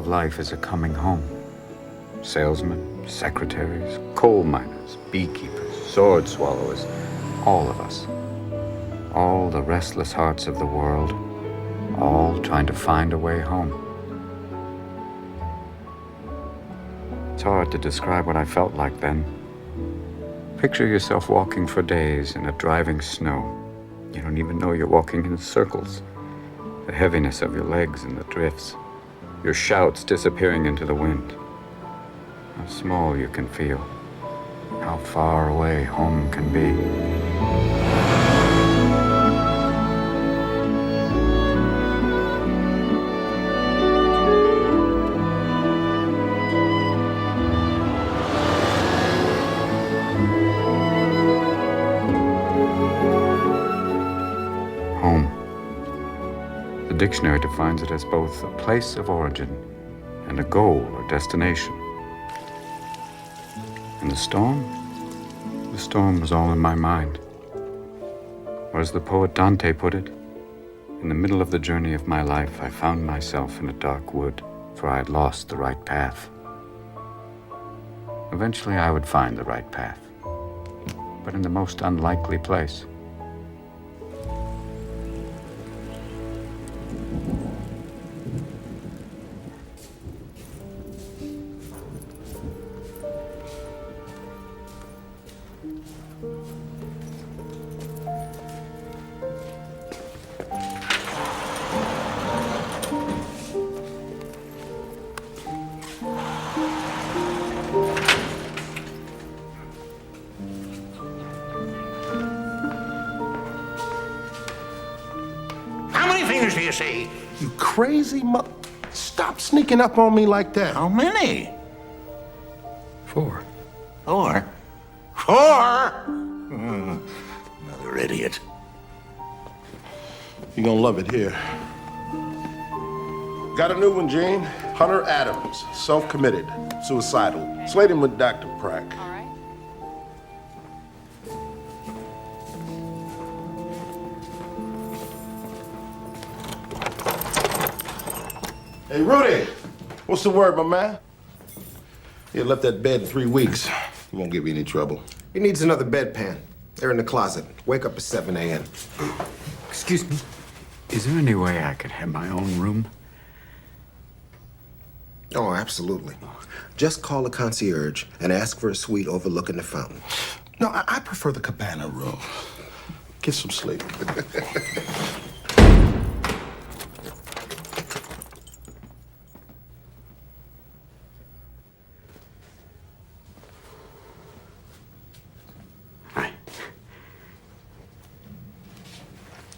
of life is a coming home. Salesmen, secretaries, coal miners, beekeepers, sword swallowers, all of us. All the restless hearts of the world, all trying to find a way home. It's hard to describe what I felt like then. Picture yourself walking for days in a driving snow. You don't even know you're walking in circles. The heaviness of your legs in the drifts. Your shouts disappearing into the wind. How small you can feel. How far away home can be. Home. The dictionary defines it as both a place of origin and a goal or destination. And the storm was all in my mind. Or as the poet Dante put it, in the middle of the journey of my life, I found myself in a dark wood, for I had lost the right path. Eventually I would find the right path, but in the most unlikely place. Do you see? You crazy Stop sneaking up on me like that. How many? 4. 4? 4? Another idiot. You're gonna love it here. Got a new one, Gene. Hunter Adams, self-committed, suicidal. Slate him with Dr. Prack. All right. Hey, Rudy, what's the word, my man? You left that bed 3 weeks. He won't give you any trouble. He needs another bedpan. They're in the closet. Wake up at 7 a.m. Excuse me. Is there any way I could have my own room? Oh, absolutely. Just call the concierge and ask for a suite overlooking the fountain. No, I prefer the cabana room. Get some sleep.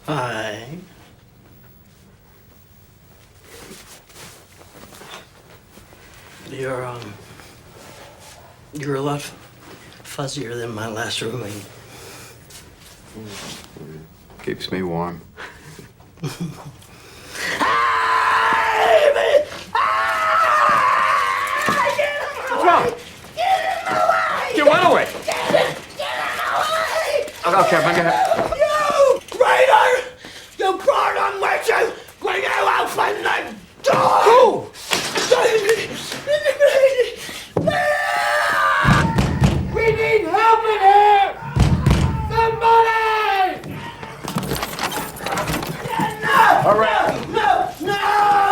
Hi. You're a lot fuzzier than my last roommate. Keeps me warm. What's wrong? Get one away! Okay, I'm gonna... You traitor! You brought them with you when you opened the door! Who? We need help in here! Somebody! No! All right. No!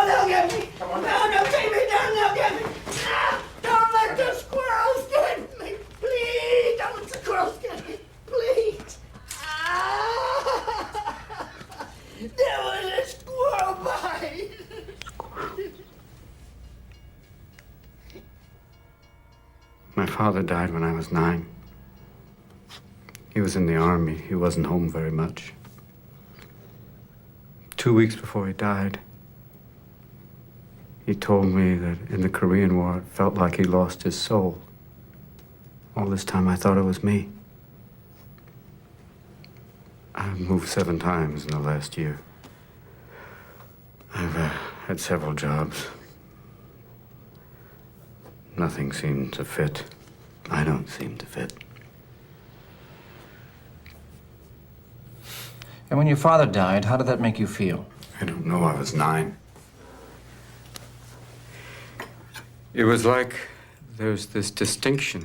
They'll get me! No, take me down, they'll get me! No! Don't let the squirrels get me! Please, don't let the squirrels get me! Please! There was a squirrel bite! My father died when I was 9. He was in the army. He wasn't home very much. 2 weeks before he died, he told me that in the Korean War, it felt like he lost his soul. All this time, I thought it was me. I've moved 7 times in the last year. I've had several jobs. Nothing seemed to fit. I don't seem to fit. And when your father died, how did that make you feel? I don't know. I was 9. It was like there's this distinction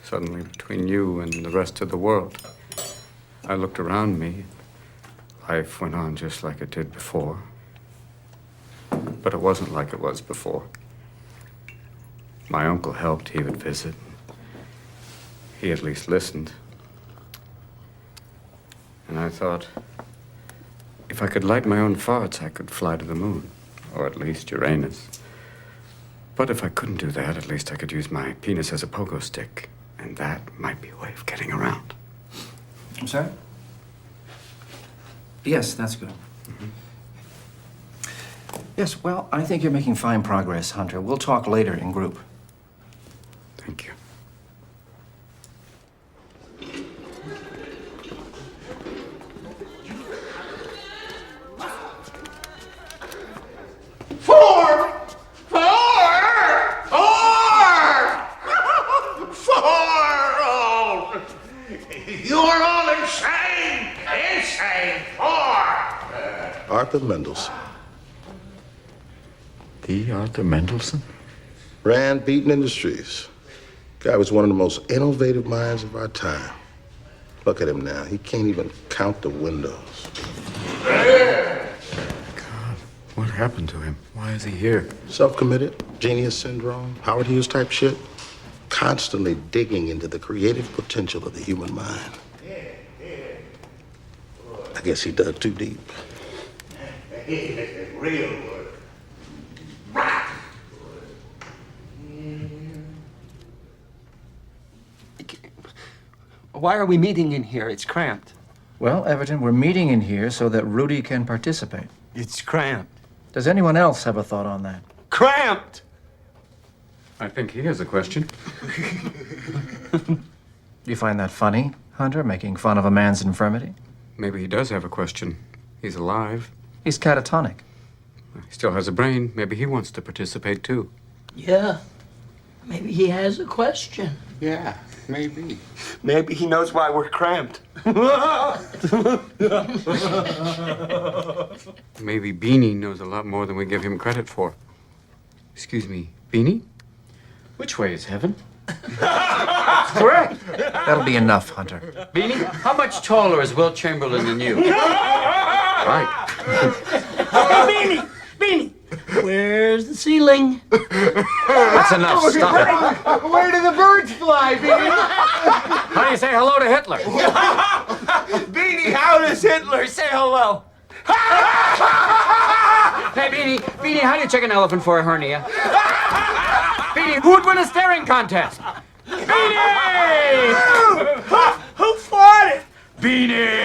suddenly between you and the rest of the world. I looked around me. Life went on just like it did before. But it wasn't like it was before. My uncle helped. He would visit. He at least listened. And I thought, if I could light my own farts, I could fly to the moon, or at least Uranus. But if I couldn't do that, at least I could use my penis as a pogo stick, and that might be a way of getting around. I'm sorry? Yes, that's good. Yes, well, I think you're making fine progress, Hunter. We'll talk later in group. Thank you. You're all insane! Insane! Arthur Mendelsohn. The Arthur Mendelsohn? Ran Beaton Industries. Guy was one of the most innovative minds of our time. Look at him now. He can't even count the windows. God, what happened to him? Why is he here? Self-committed, genius syndrome, Howard Hughes type shit. Constantly digging into the creative potential of the human mind. I guess he dug too deep. Real work. Right. Why are we meeting in here? It's cramped. Well, Everton, we're meeting in here so that Rudy can participate. It's cramped. Does anyone else have a thought on that? Cramped! I think he has a question. Do you find that funny, Hunter, making fun of a man's infirmity? Maybe he does have a question. He's alive. He's catatonic. He still has a brain. Maybe he wants to participate too. Yeah. Maybe he has a question. Yeah, maybe. Maybe he knows why we're cramped. Maybe Beanie knows a lot more than we give him credit for. Excuse me, Beanie? Which way is heaven? Correct. That'll be enough, Hunter. Beanie, how much taller is Will Chamberlain than you? Right. Hey, Beanie! Where's the ceiling? That's enough. Stop it. Where do the birds fly, Beanie? How do you say hello to Hitler? Beanie, how does Hitler say hello? Hey, Beanie, how do you check an elephant for a hernia? Beanie, who would win a staring contest? Beanie! Who fought it? Beanie!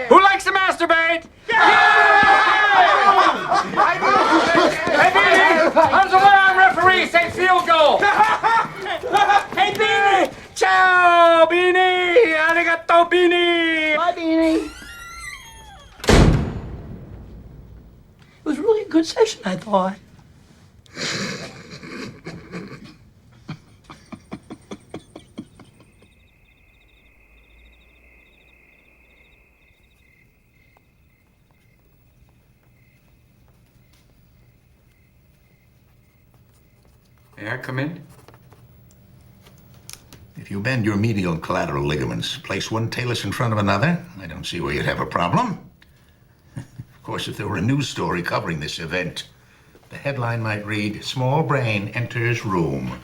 Who likes to masturbate? Hey, Beanie! How does a one-arm referee say field goal? Hey, Beanie! Ciao, Beanie! Arigato, Beanie! Bye, Beanie. It was really a good session, I thought. May I come in? If you bend your medial and collateral ligaments, place one talus in front of another, I don't see where you'd have a problem. Of course, if there were a news story covering this event, the headline might read, "Small Brain Enters Room."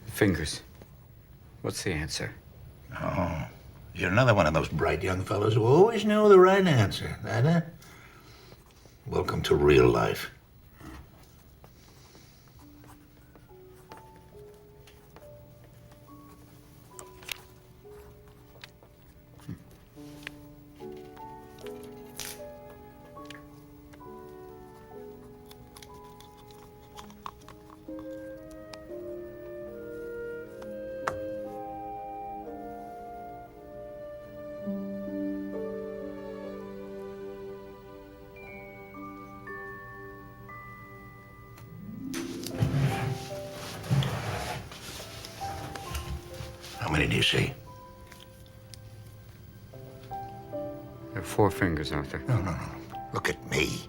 Fingers. What's the answer? Oh, you're another one of those bright young fellows who always know the right answer, huh? Welcome to real life. How many do you see? There are 4 fingers, Arthur. No. Look at me.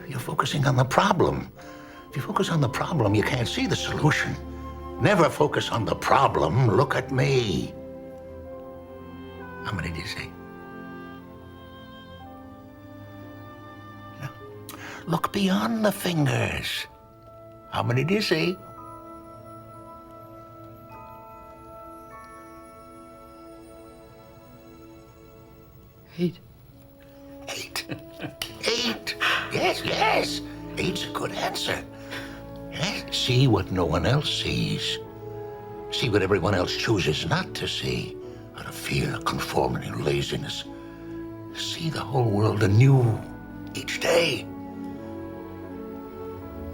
You're focusing on the problem. If you focus on the problem, you can't see the solution. Never focus on the problem. Look at me. How many do you see? No. Look beyond the fingers. How many do you see? Eight. 8. 8. Yes, yes. 8's a good answer. Yes. See what no one else sees. See what everyone else chooses not to see. Out of fear, conformity, and laziness. See the whole world anew each day.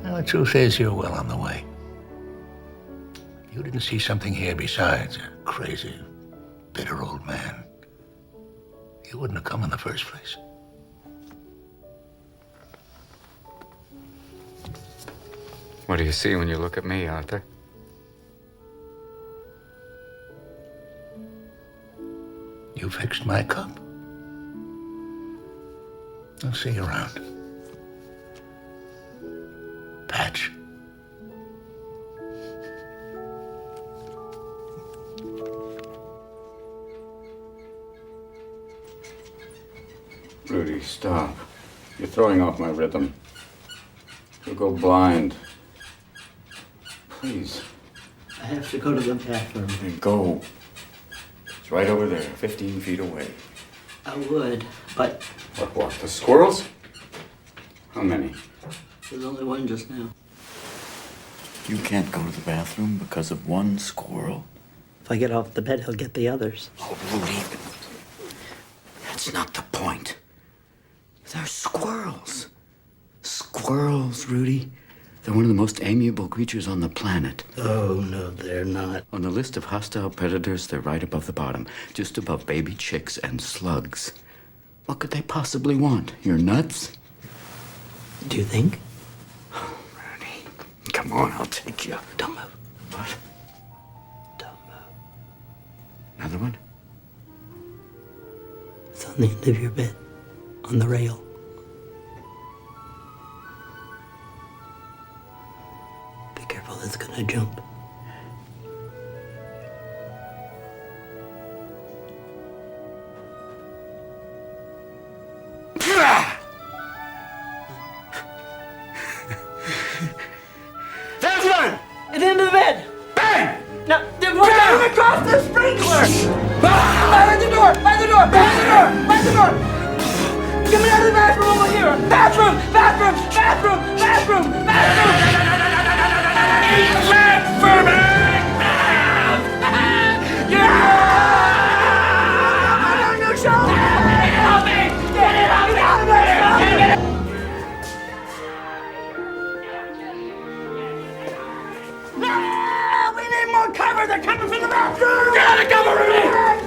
Well, the truth is, you're well on the way. If you didn't see something here besides a crazy, bitter old man, you wouldn't have come in the first place. What do you see when you look at me, Arthur? You fixed my cup. I'll see you around. Patch. Rudy, stop. You're throwing off my rhythm. You'll go blind. Please. I have to go to the bathroom. Then go. It's right over there, 15 feet away. I would, but What, the squirrels? How many? there's only one just now. You can't go to the bathroom because of one squirrel? If I get off the bed, he'll get the others. Oh, Rudy. That's not the point. They're squirrels. Squirrels, Rudy. They're one of the most amiable creatures on the planet. Oh, no, they're not. On the list of hostile predators, they're right above the bottom, just above baby chicks and slugs. What could they possibly want? You're nuts? Do you think? Rudy, come on, I'll take you. Don't move. What? Don't move. Another one? It's on the end of your bed. On the rail. Be careful, it's gonna jump. That's one! At the end of the bed! Bang! No, they're going across the sprinkler! By the door! By the door! By the door! By the door! Coming out of the bathroom over here! Bathroom! Bathroom! Bathroom! Bathroom! Bathroom! Back for me! On your shoulder! Get it off me! Get it off me! Out of my shoulder! No! We need more cover! They're coming from the bathroom! Get out of cover, Rudy!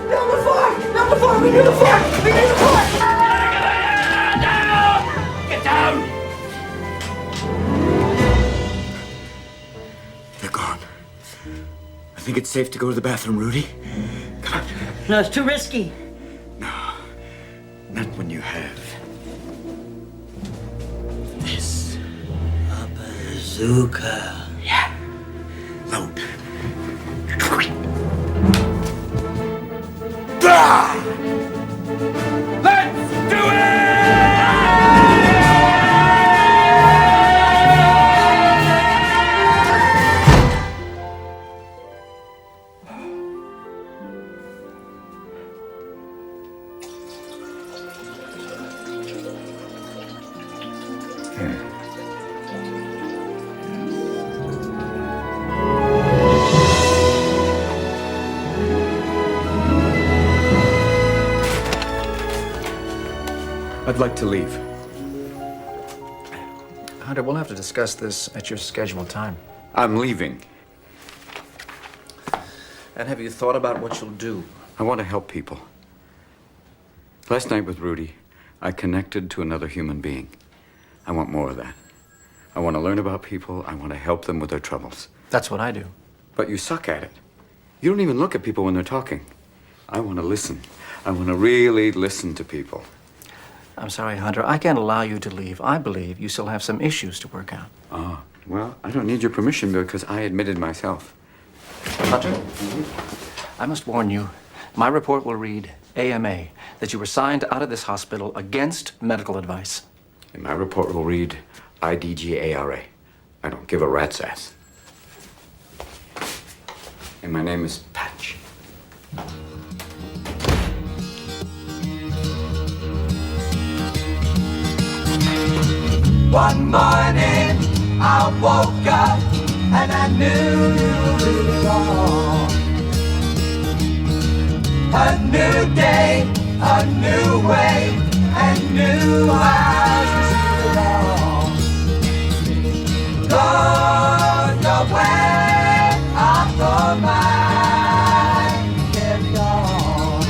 Number 4! Number 4! We need the 4! We need the 4! Get down! They're gone. I think it's safe to go to the bathroom, Rudy. Come on. No, it's too risky. No, not when you have this. A bazooka. Yeah. Load. Let's do it! I'd like to leave. Hunter, we'll have to discuss this at your scheduled time. I'm leaving. And have you thought about what you'll do? I want to help people. Last night with Rudy, I connected to another human being. I want more of that. I want to learn about people. I want to help them with their troubles. That's what I do. But you suck at it. You don't even look at people when they're talking. I want to listen. I want to really listen to people. I'm sorry, Hunter. I can't allow you to leave. I believe you still have some issues to work out. Well, I don't need your permission because I admitted myself. Hunter, I must warn you. My report will read AMA, that you were signed out of this hospital against medical advice. And my report will read IDGARA. I don't give a rat's ass. And my name is Patch. One morning I woke up and I knew it all. A new day, a new way, and new eyes to see it all. Go your way, I'll go mine. Get gone.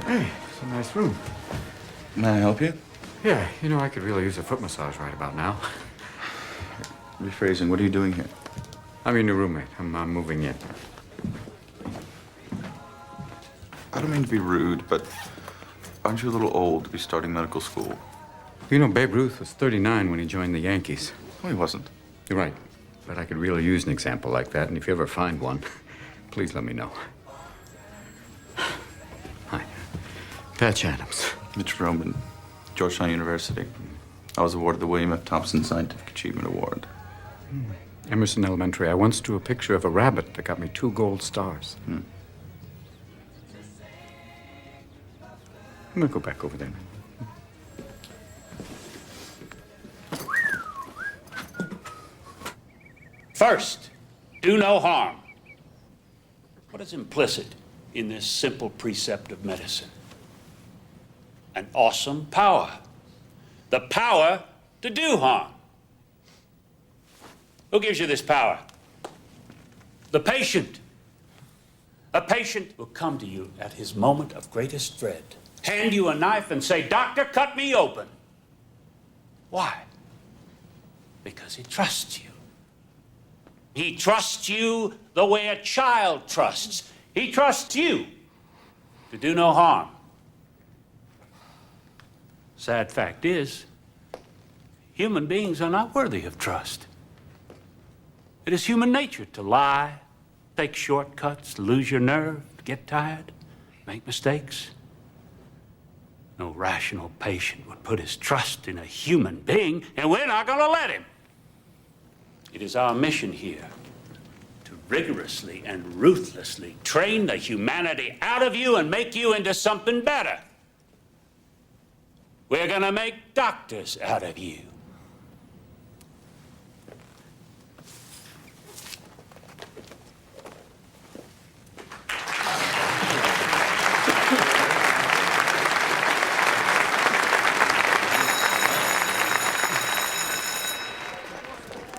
Hey, it's a nice room. May I help you? Yeah, you know, I could really use a foot massage right about now. Rephrasing, what are you doing here? I'm your new roommate. I'm moving in. I don't mean to be rude, but aren't you a little old to be starting medical school? You know, Babe Ruth was 39 when he joined the Yankees. No, he wasn't. You're right. But I could really use an example like that, and if you ever find one, please let me know. Hi. Patch Adams. Mitch Roman, Georgetown University. I was awarded the William F. Thompson Scientific Achievement Award. Emerson Elementary. I once drew a picture of a rabbit that got me 2 gold stars. I'm gonna go back over there. First, do no harm. What is implicit in this simple precept of medicine? An awesome power. The power to do harm. Who gives you this power? The patient. A patient will come to you at his moment of greatest dread, hand you a knife and say, "Doctor, cut me open." Why? Because he trusts you. He trusts you the way a child trusts. He trusts you to do no harm. Sad fact is, human beings are not worthy of trust. It is human nature to lie, take shortcuts, lose your nerve, get tired, make mistakes. No rational patient would put his trust in a human being, and we're not going to let him. It is our mission here to rigorously and ruthlessly train the humanity out of you and make you into something better. We're going to make doctors out of you.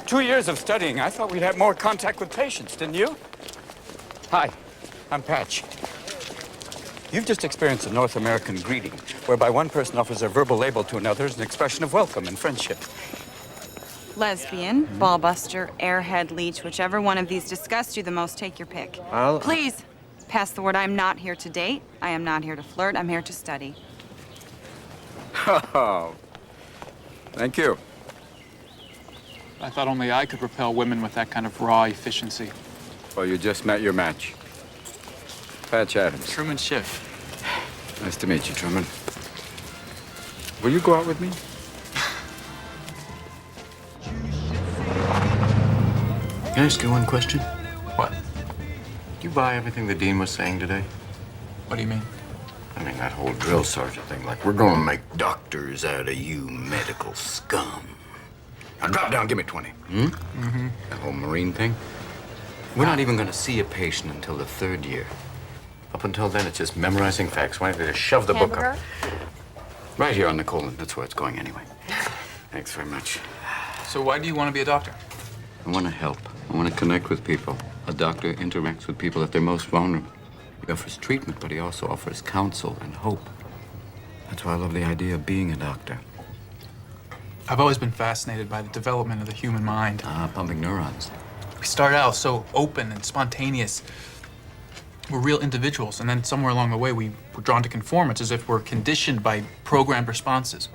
Two years of studying, I thought we'd have more contact with patients, didn't you? Hi, I'm Patch. You've just experienced a North American greeting, whereby one person offers a verbal label to another as an expression of welcome and friendship. Lesbian, ballbuster, airhead, leech, whichever one of these disgusts you the most, take your pick. Please, pass the word. I'm not here to date. I am not here to flirt. I'm here to study. Oh, thank you. I thought only I could repel women with that kind of raw efficiency. Well, you just met your match. Patch Adams. Truman Schiff. Nice to meet you, Truman. Will you go out with me? Can I ask you one question? What? Did you buy everything the dean was saying today? What do you mean? I mean, that whole drill sergeant thing, like, we're gonna make doctors out of you medical scum. Now drop down, give me 20. That whole Marine thing. We're not even gonna see a patient until the 3rd year. Up until then, it's just memorizing facts. Why don't they just shove the book up? Right here on the colon. That's where it's going anyway. Thanks very much. So why do you want to be a doctor? I want to help. I want to connect with people. A doctor interacts with people at their most vulnerable. He offers treatment, but he also offers counsel and hope. That's why I love the idea of being a doctor. I've always been fascinated by the development of the human mind. Pumping neurons. We start out so open and spontaneous. We're real individuals, and then somewhere along the way, we're drawn to conform. It's as if we're conditioned by programmed responses.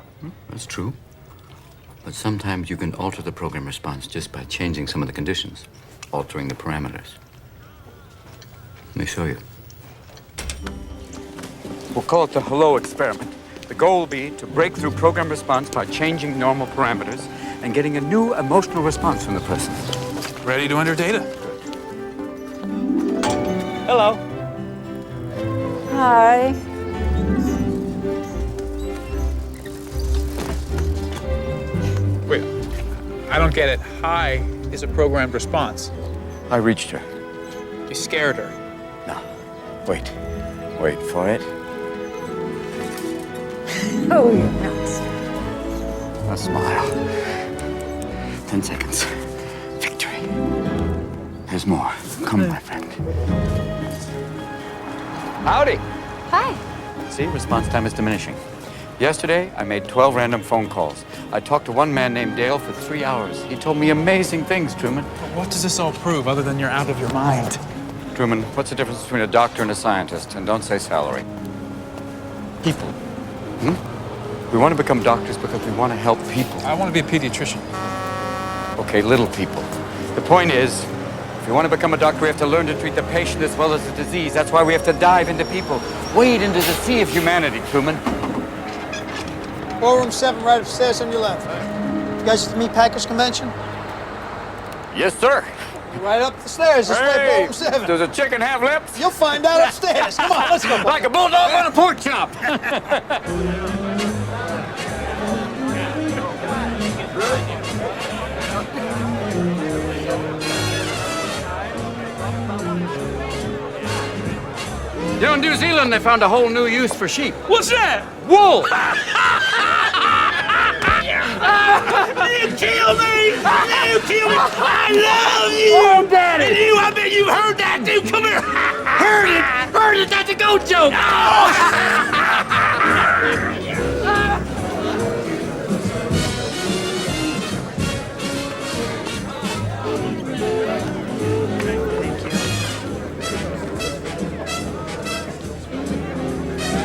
That's true. But sometimes you can alter the program response just by changing some of the conditions, altering the parameters. Let me show you. We'll call it the hello experiment. The goal will be to break through program response by changing normal parameters and getting a new emotional response from the person. Ready to enter data? Hello. Hi. Wait, I don't get it. Hi is a programmed response. I reached her. You scared her. No. Wait. Wait for it. Oh, you're nuts. A smile. 10 seconds. Victory. There's more. Come, my friend. Howdy. Hi. See, response time is diminishing. Yesterday, I made 12 random phone calls. I talked to one man named Dale for 3 hours. He told me amazing things, Truman. What does this all prove other than you're out of your mind? Truman, what's the difference between a doctor and a scientist? And don't say salary. People. We want to become doctors because we want to help people. I want to be a pediatrician. Okay, little people. The point is, if you want to become a doctor, we have to learn to treat the patient as well as the disease. That's why we have to dive into people. Wade into the sea of humanity, Truman. Ballroom 7 right upstairs on your left. You guys at the Meat Packers Convention? Yes, sir. Right up the stairs, this way, Ballroom 7. Does a chicken have lips? You'll find out upstairs. Come on, let's go. Like a bulldog on a pork chop. You know, in New Zealand, they found a whole new use for sheep. What's that? Wool! You kill me! You kill me! I love you! Oh, Daddy! And you, I bet you heard that, dude! Come here! Heard it! Heard it! That's a goat joke!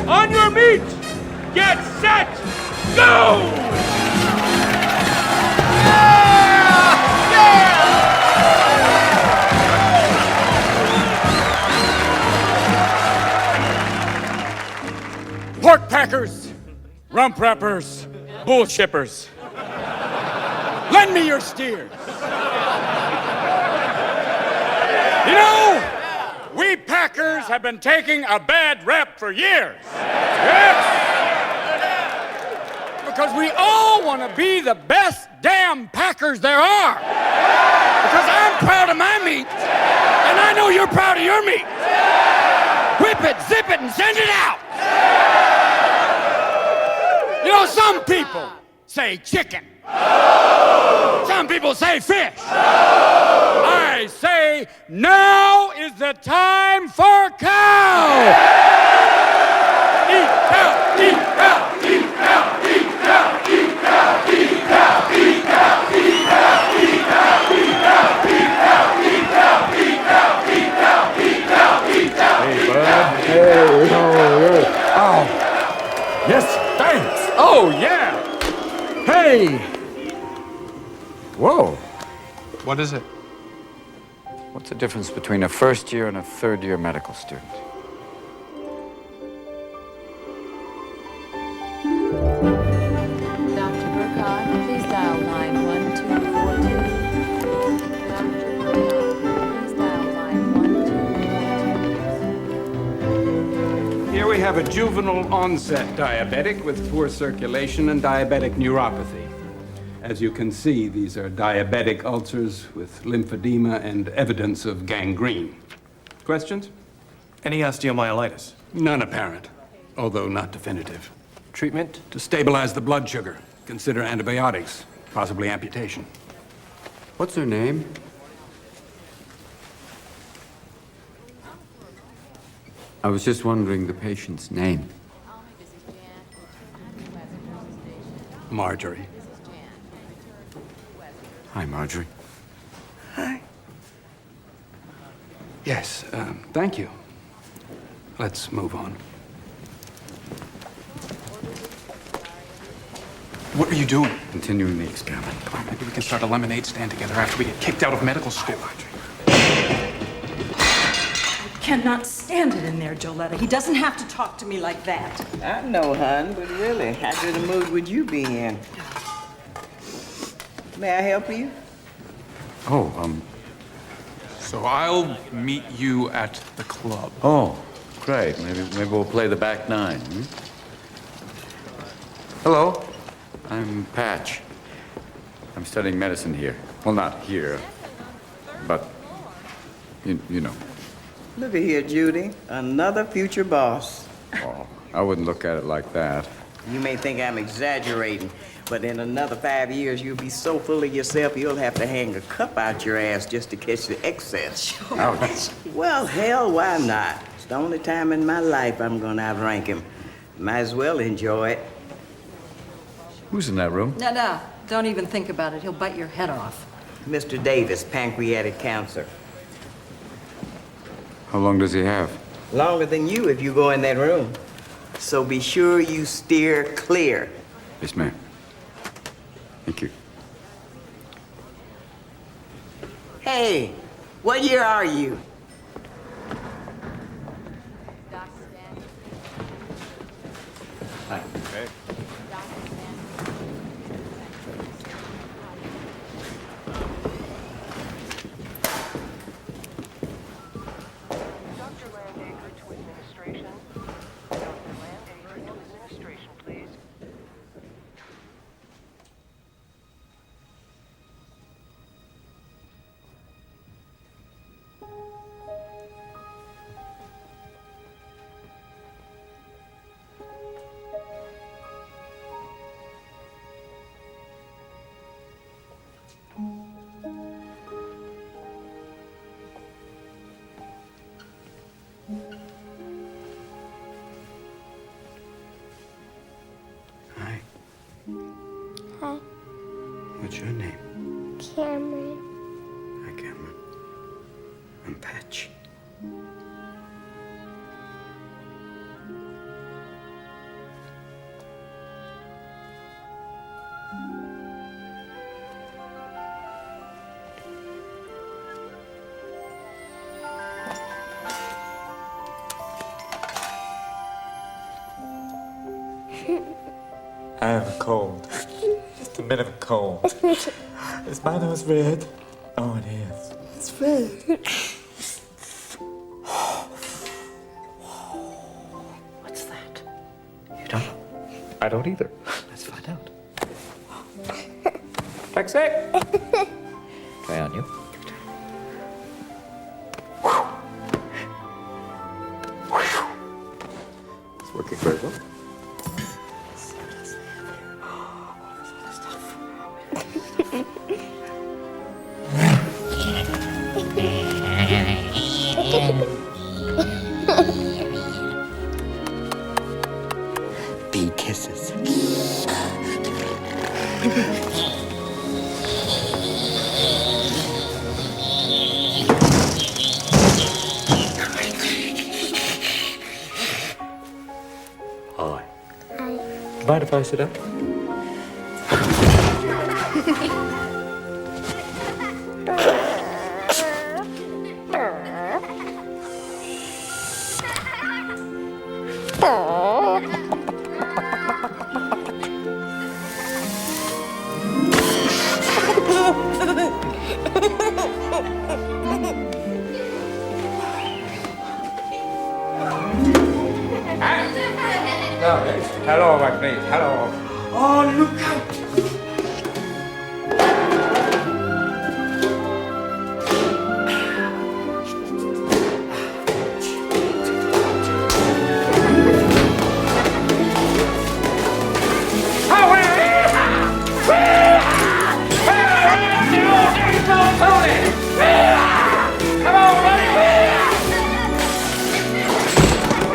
On your meat! Get set! Go! Pork packers, rump wrappers, bull shippers. Lend me your steers. You know, we packers have been taking a bad rep for years. Yes. Because we all want to be the best damn packers there are. Because I'm proud of my meat, and I know you're proud of your meat. Whip it, zip it, and send it out. You know, some people say chicken. Some people say fish. I say now is the time for cow. Eat cow, eat cow, eat cow, eat cow, eat cow, eat cow, eat cow, eat cow, eat cow, eat cow, eat cow, eat cow, eat cow, eat cow, eat cow, eat cow. Hey, bud. Hey, oh. Yes, thanks. Oh, yeah. Hey. Whoa. What is it? What's the difference between a first year and a third year medical student? Dr. Burkhardt, please dial 91242. Dr. Burkhardt, please dial 91242. Here we have a juvenile onset diabetic with poor circulation and diabetic neuropathy. As you can see, these are diabetic ulcers with lymphedema and evidence of gangrene. Questions? Any osteomyelitis? None apparent, although not definitive. Treatment? To stabilize the blood sugar, consider antibiotics, possibly amputation. What's her name? I was just wondering the patient's name. Marjorie. Hi, Marjorie. Hi. Yes, thank you. Let's move on. What are you doing? Continuing the experiment. Come on, maybe we can start a lemonade stand together after we get kicked out of medical school. Cannot stand it in there, Joletta. He doesn't have to talk to me like that. I know, hon, but really, how good a mood would you be in? May I help you? Oh, So I'll meet you at the club. Oh, great. Maybe we'll play the back nine. Hello, I'm Patch. I'm studying medicine here. Well, not here, but you know. Look at here, Judy. Another future boss. Oh, I wouldn't look at it like that. You may think I'm exaggerating, but in another 5 years, you'll be so full of yourself, you'll have to hang a cup out your ass just to catch the excess. Ouch. Well, hell, why not? It's the only time in my life I'm gonna outrank him. Might as well enjoy it. Who's in that room? No, don't even think about it. He'll bite your head off. Mr. Davis, pancreatic cancer. How long does he have? Longer than you if you go in that room. So be sure you steer clear. Yes, ma'am. Thank you. Hey, what year are you? Hi. Hey. Hi. Hi, What's your name? Cameron. Hi, Cameron. I'm Patch. I have a cold. Just a bit of a cold. Is my nose red? Oh, it is. It's red. What's that? You don't know? I don't either. Let's find out. Taxi! Try on you. It's working very well. Bee kisses. Hi. Mind if I sit up? Hello, my friend. Hello. Oh, look out!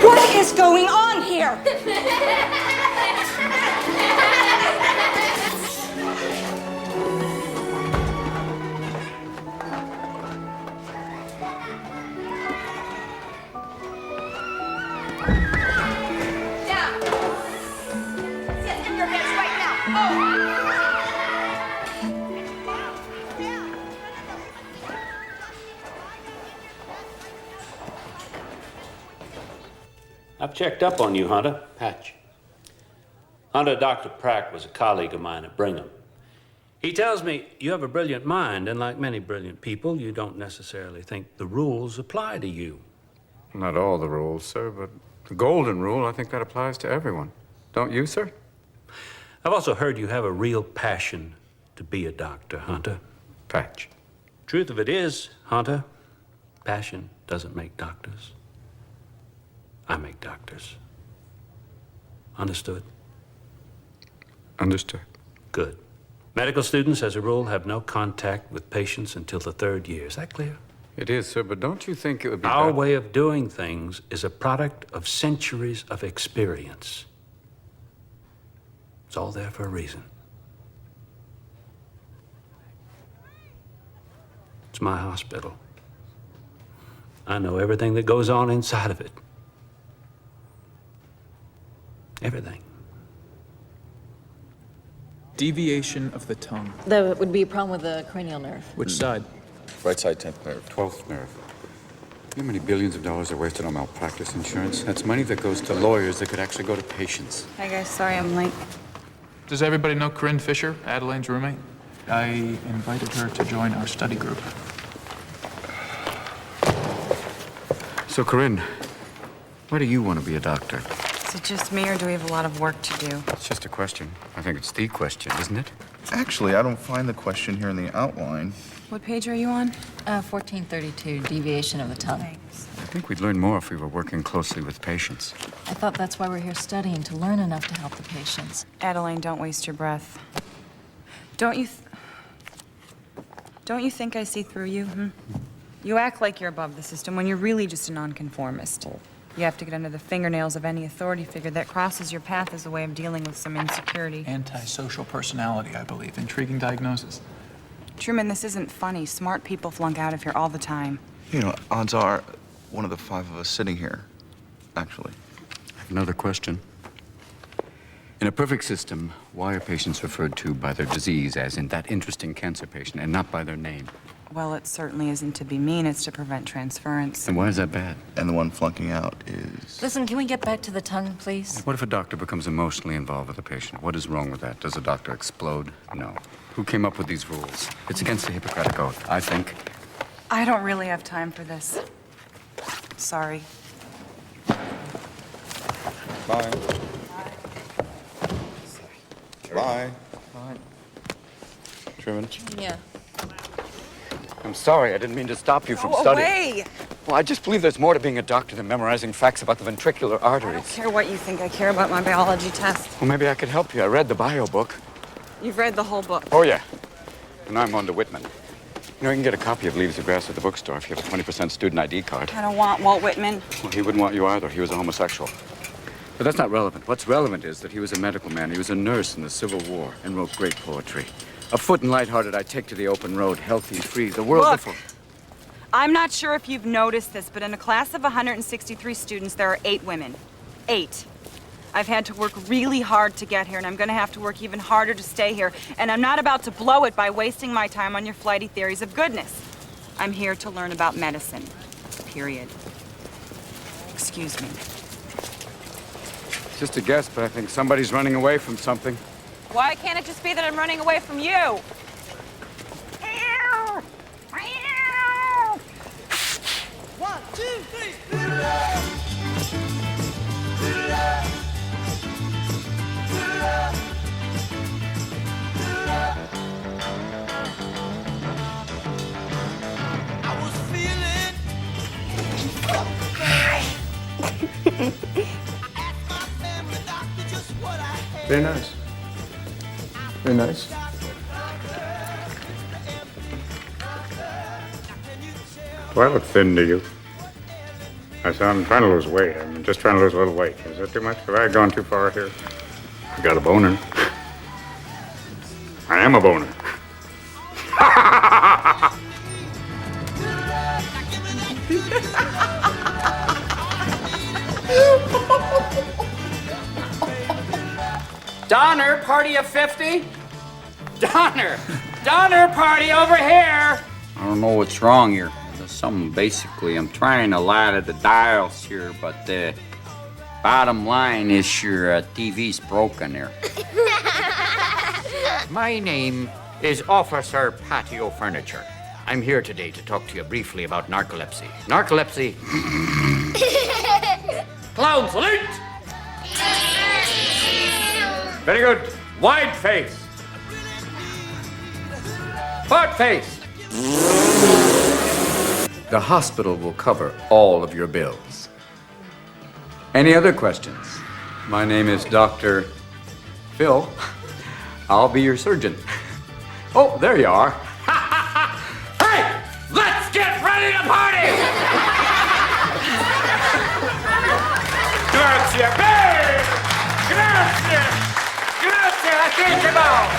What is going on here? I've checked up on you, Hunter. Patch. Hunter, Dr. Pratt was a colleague of mine at Brigham. He tells me you have a brilliant mind, and like many brilliant people, you don't necessarily think the rules apply to you. Not all the rules, sir, but the golden rule, I think that applies to everyone. Don't you, sir? I've also heard you have a real passion to be a doctor, Hunter. Patch. Truth of it is, Hunter, passion doesn't make doctors. I make doctors. Understood? Understood. Good. Medical students, as a rule, have no contact with patients until the 3rd year. Is that clear? It is, sir, but don't you think it would be Our better? way of doing things is a product of centuries of experience. It's all there for a reason. It's my hospital. I know everything that goes on inside of it. Everything. Deviation of the tongue. That would be a problem with the cranial nerve. Which side? Right side, 10th nerve. 12th nerve. You know how many billions of dollars are wasted on malpractice insurance? That's money that goes to lawyers that could actually go to patients. Hi, guys. Sorry I'm late. Does everybody know Corinne Fisher, Adelaine's roommate? I invited her to join our study group. So, Corinne, why do you want to be a doctor? Is it just me, or do we have a lot of work to do? It's just a question. I think it's the question, isn't it? Actually, I don't find the question here in the outline. What page are you on? 1432, deviation of the tongue. I think we'd learn more if we were working closely with patients. I thought that's why we're here studying, to learn enough to help the patients. Adeline, don't waste your breath. Don't you think I see through you? You act like you're above the system when you're really just a nonconformist. You have to get under the fingernails of any authority figure that crosses your path as a way of dealing with some insecurity. Antisocial personality, I believe. Intriguing diagnosis. Truman, this isn't funny. Smart people flunk out of here all the time. You know, odds are one of the 5 of us sitting here, actually. I have another question. In a perfect system, why are patients referred to by their disease, as in that interesting cancer patient, and not by their name? Well, it certainly isn't to be mean. It's to prevent transference. And why is that bad? And the one flunking out is... Listen, can we get back to the tongue, please? What if a doctor becomes emotionally involved with a patient? What is wrong with that? Does a doctor explode? No. Who came up with these rules? It's against the Hippocratic Oath, I think. I don't really have time for this. Sorry. Bye. Bye. Bye. Truman? Yeah. I'm sorry, I didn't mean to stop you from Go studying. away! Well, I just believe there's more to being a doctor than memorizing facts about the ventricular I arteries. don't care what you think. I care about my biology test. Well, maybe I could help you. I read the bio book. You've read the whole book. Oh, yeah. And I'm on to Whitman. You know, you can get a copy of Leaves of Grass at the bookstore if you have a 20% student ID card. I don't want Walt Whitman. Well, he wouldn't want you either. He was a homosexual. But that's not relevant. What's relevant is that he was a medical man. He was a nurse in the Civil War and wrote great poetry. Afoot and lighthearted, I take to the open road, healthy, free, the world Look, before... I'm not sure if you've noticed this, but in a class of 163 students, there are 8 women. 8. I've had to work really hard to get here, and I'm gonna have to work even harder to stay here. And I'm not about to blow it by wasting my time on your flighty theories of goodness. I'm here to learn about medicine. Period. Excuse me. Just a guess, but I think somebody's running away from something. Why can't it just be that I'm running away from you? One, two, three. I was feeling Very nice. Very nice. Do I look thin to you? I said, I'm trying to lose weight. I'm just trying to lose a little weight. Is that too much? Have I gone too far here? I got a boner. I am a boner. Donner, party of 50? Donner! Donner, party over here! I don't know what's wrong here. There's something basically. I'm trying to lie to the dials here, but the bottom line is your TV's broken here. My name is Officer Patio Furniture. I'm here today to talk to you briefly about narcolepsy. Narcolepsy. Clown salute! Very good. Wide face. Fart face. The hospital will cover all of your bills. Any other questions? My name is Dr. Phil. I'll be your surgeon. Oh, there you are. Hey, let's get ready to party! Grazie, bene! Grazie! Grazie, I think about.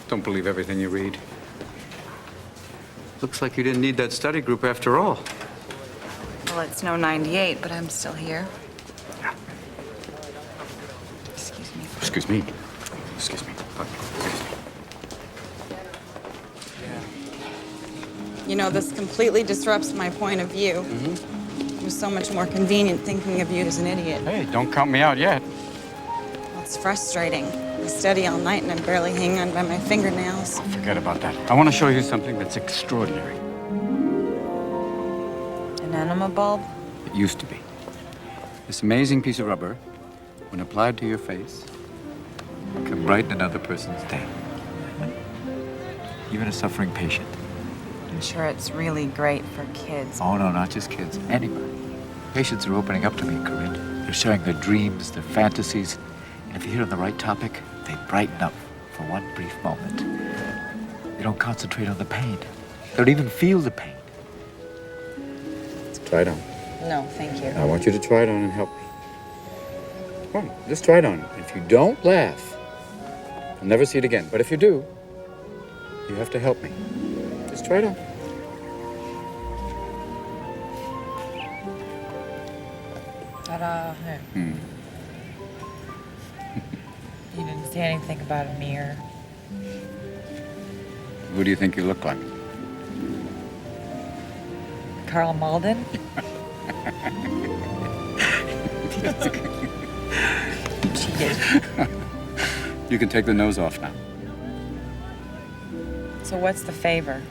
Don't believe everything you read. Looks like you didn't need that study group after all. Well, it's no 98, but I'm still here. Excuse me. Excuse me. You know, this completely disrupts my point of view. It was so much more convenient thinking of you as an idiot. Hey, don't count me out yet. Well, it's frustrating. I study all night and I'm barely hanging on by my fingernails. Forget about that. I want to show you something that's extraordinary. An enema bulb? It used to be. This amazing piece of rubber, when applied to your face, can brighten another person's day. Even a suffering patient. I'm sure it's really great for kids. Oh, no, not just kids. Anybody. Patients are opening up to me, Corinne. They're sharing their dreams, their fantasies. And if you hit on the right topic, they brighten up for one brief moment. They don't concentrate on the pain. They don't even feel the pain. Try it on. No, thank you. I want you to try it on and help me. Come on, just try it on. If you don't laugh, I'll never see it again. But if you do, you have to help me. Just try it on. Ta-da. You didn't say anything about a mirror. Who do you think you look like? Carl Malden? Cheated. You can take the nose off now. So what's the favor?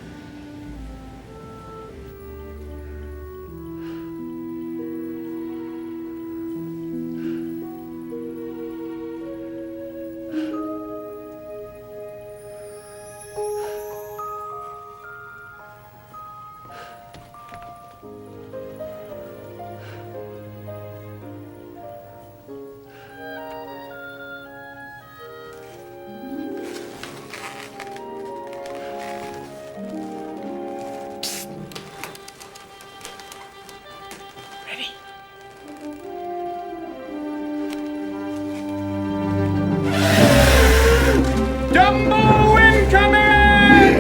Jumbo incoming!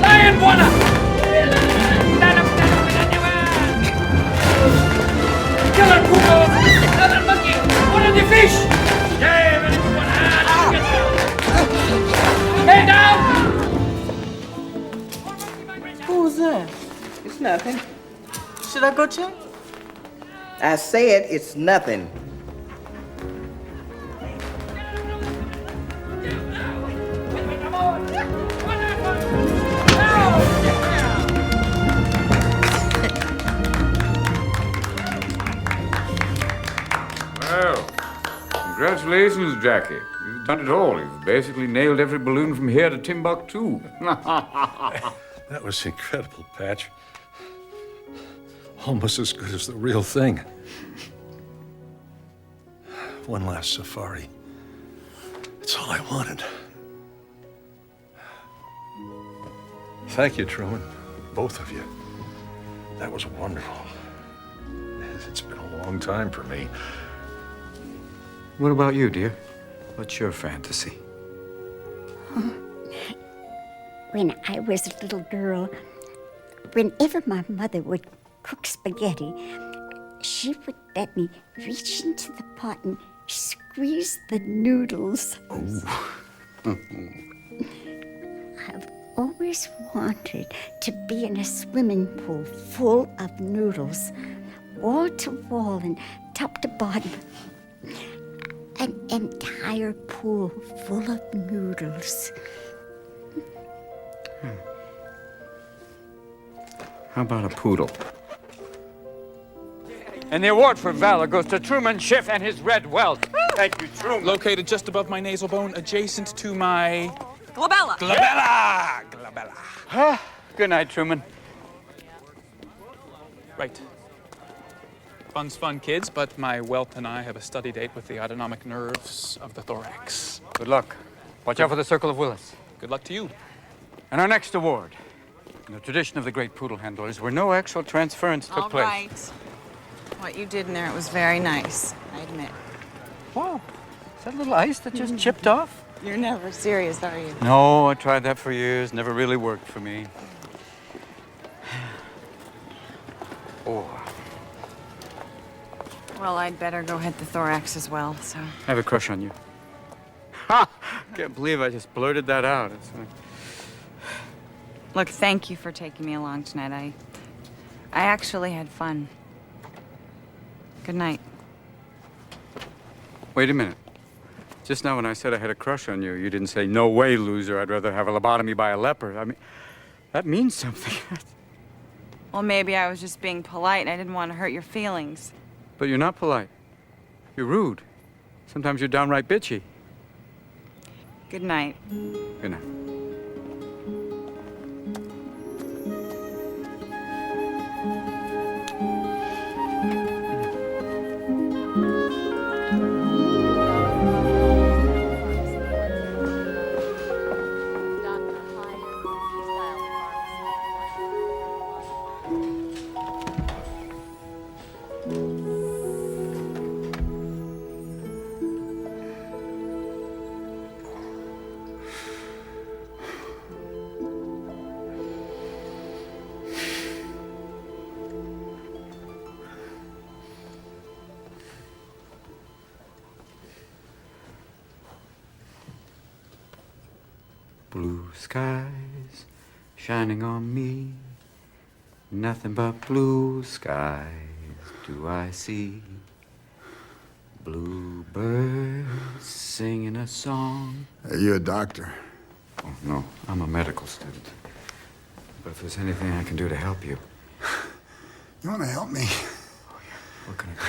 Lion buona! Killer Kugo! Another monkey! One of the fish! Yeah, very good one. Hey, down! Who was that? It's nothing. Should I go check? I said it's nothing. Well, congratulations, Jackie. You've done it all. You've basically nailed every balloon from here to Timbuktu. That was incredible, Patch. Almost as good as the real thing. One last safari. It's all I wanted. Thank you, Truman. Both of you. That was wonderful. It's been a long time for me. What about you, dear? What's your fantasy? When I was a little girl, whenever my mother would cook spaghetti, she would let me reach into the pot and squeeze the noodles. I've always wanted to be in a swimming pool full of noodles, wall to wall and top to bottom. An entire pool full of noodles. How about a poodle? And the award for valor goes to Truman Schiff and his red welt. Thank you, Truman. Located just above my nasal bone, adjacent to my... Glabella. Glabella! Glabella. Good night, Truman. Right. Fun's fun, kids, but my welt and I have a study date with the autonomic nerves of the thorax. Good luck. Watch out for the Circle of Willis. Good luck to you. And our next award, in the tradition of the great poodle handlers, where no actual transference took place. All right. What you did in there, it was very nice, I admit. Whoa, is that a little ice that just chipped off? You're never serious, are you? No, I tried that for years. Never really worked for me. Oh. Well, I'd better go hit the thorax as well, so. I have a crush on you. Ha! Can't believe I just blurted that out. Look, thank you for taking me along tonight. I actually had fun. Good night. Wait a minute. Just now when I said I had a crush on you, you didn't say, no way, loser, I'd rather have a lobotomy by a leper. I mean, that means something. Well, maybe I was just being polite and I didn't want to hurt your feelings. But you're not polite. You're rude. Sometimes you're downright bitchy. Good night. Good night. Blue skies shining on me, nothing but blue skies do I see. Bluebirds singing a song. Hey, you a doctor? Oh, no, I'm a medical student. But if there's anything I can do to help you... You want to help me? What can I do?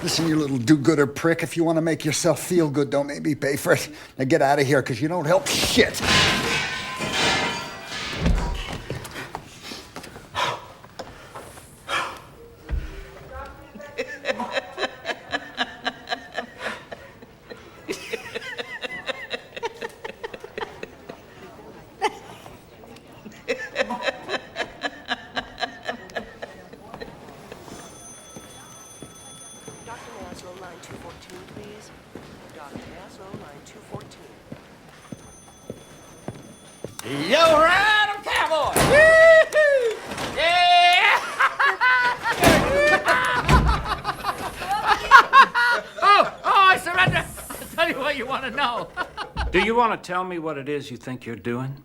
Listen, you little do-gooder prick. If you want to make yourself feel good, don't make me pay for it. Now get out of here, because you don't help shit. Yo, ride 'em, cowboy! Woo-hoo! Yeah! oh, I surrender. I'll tell you what you want to know. Do you want to tell me what it is you think you're doing?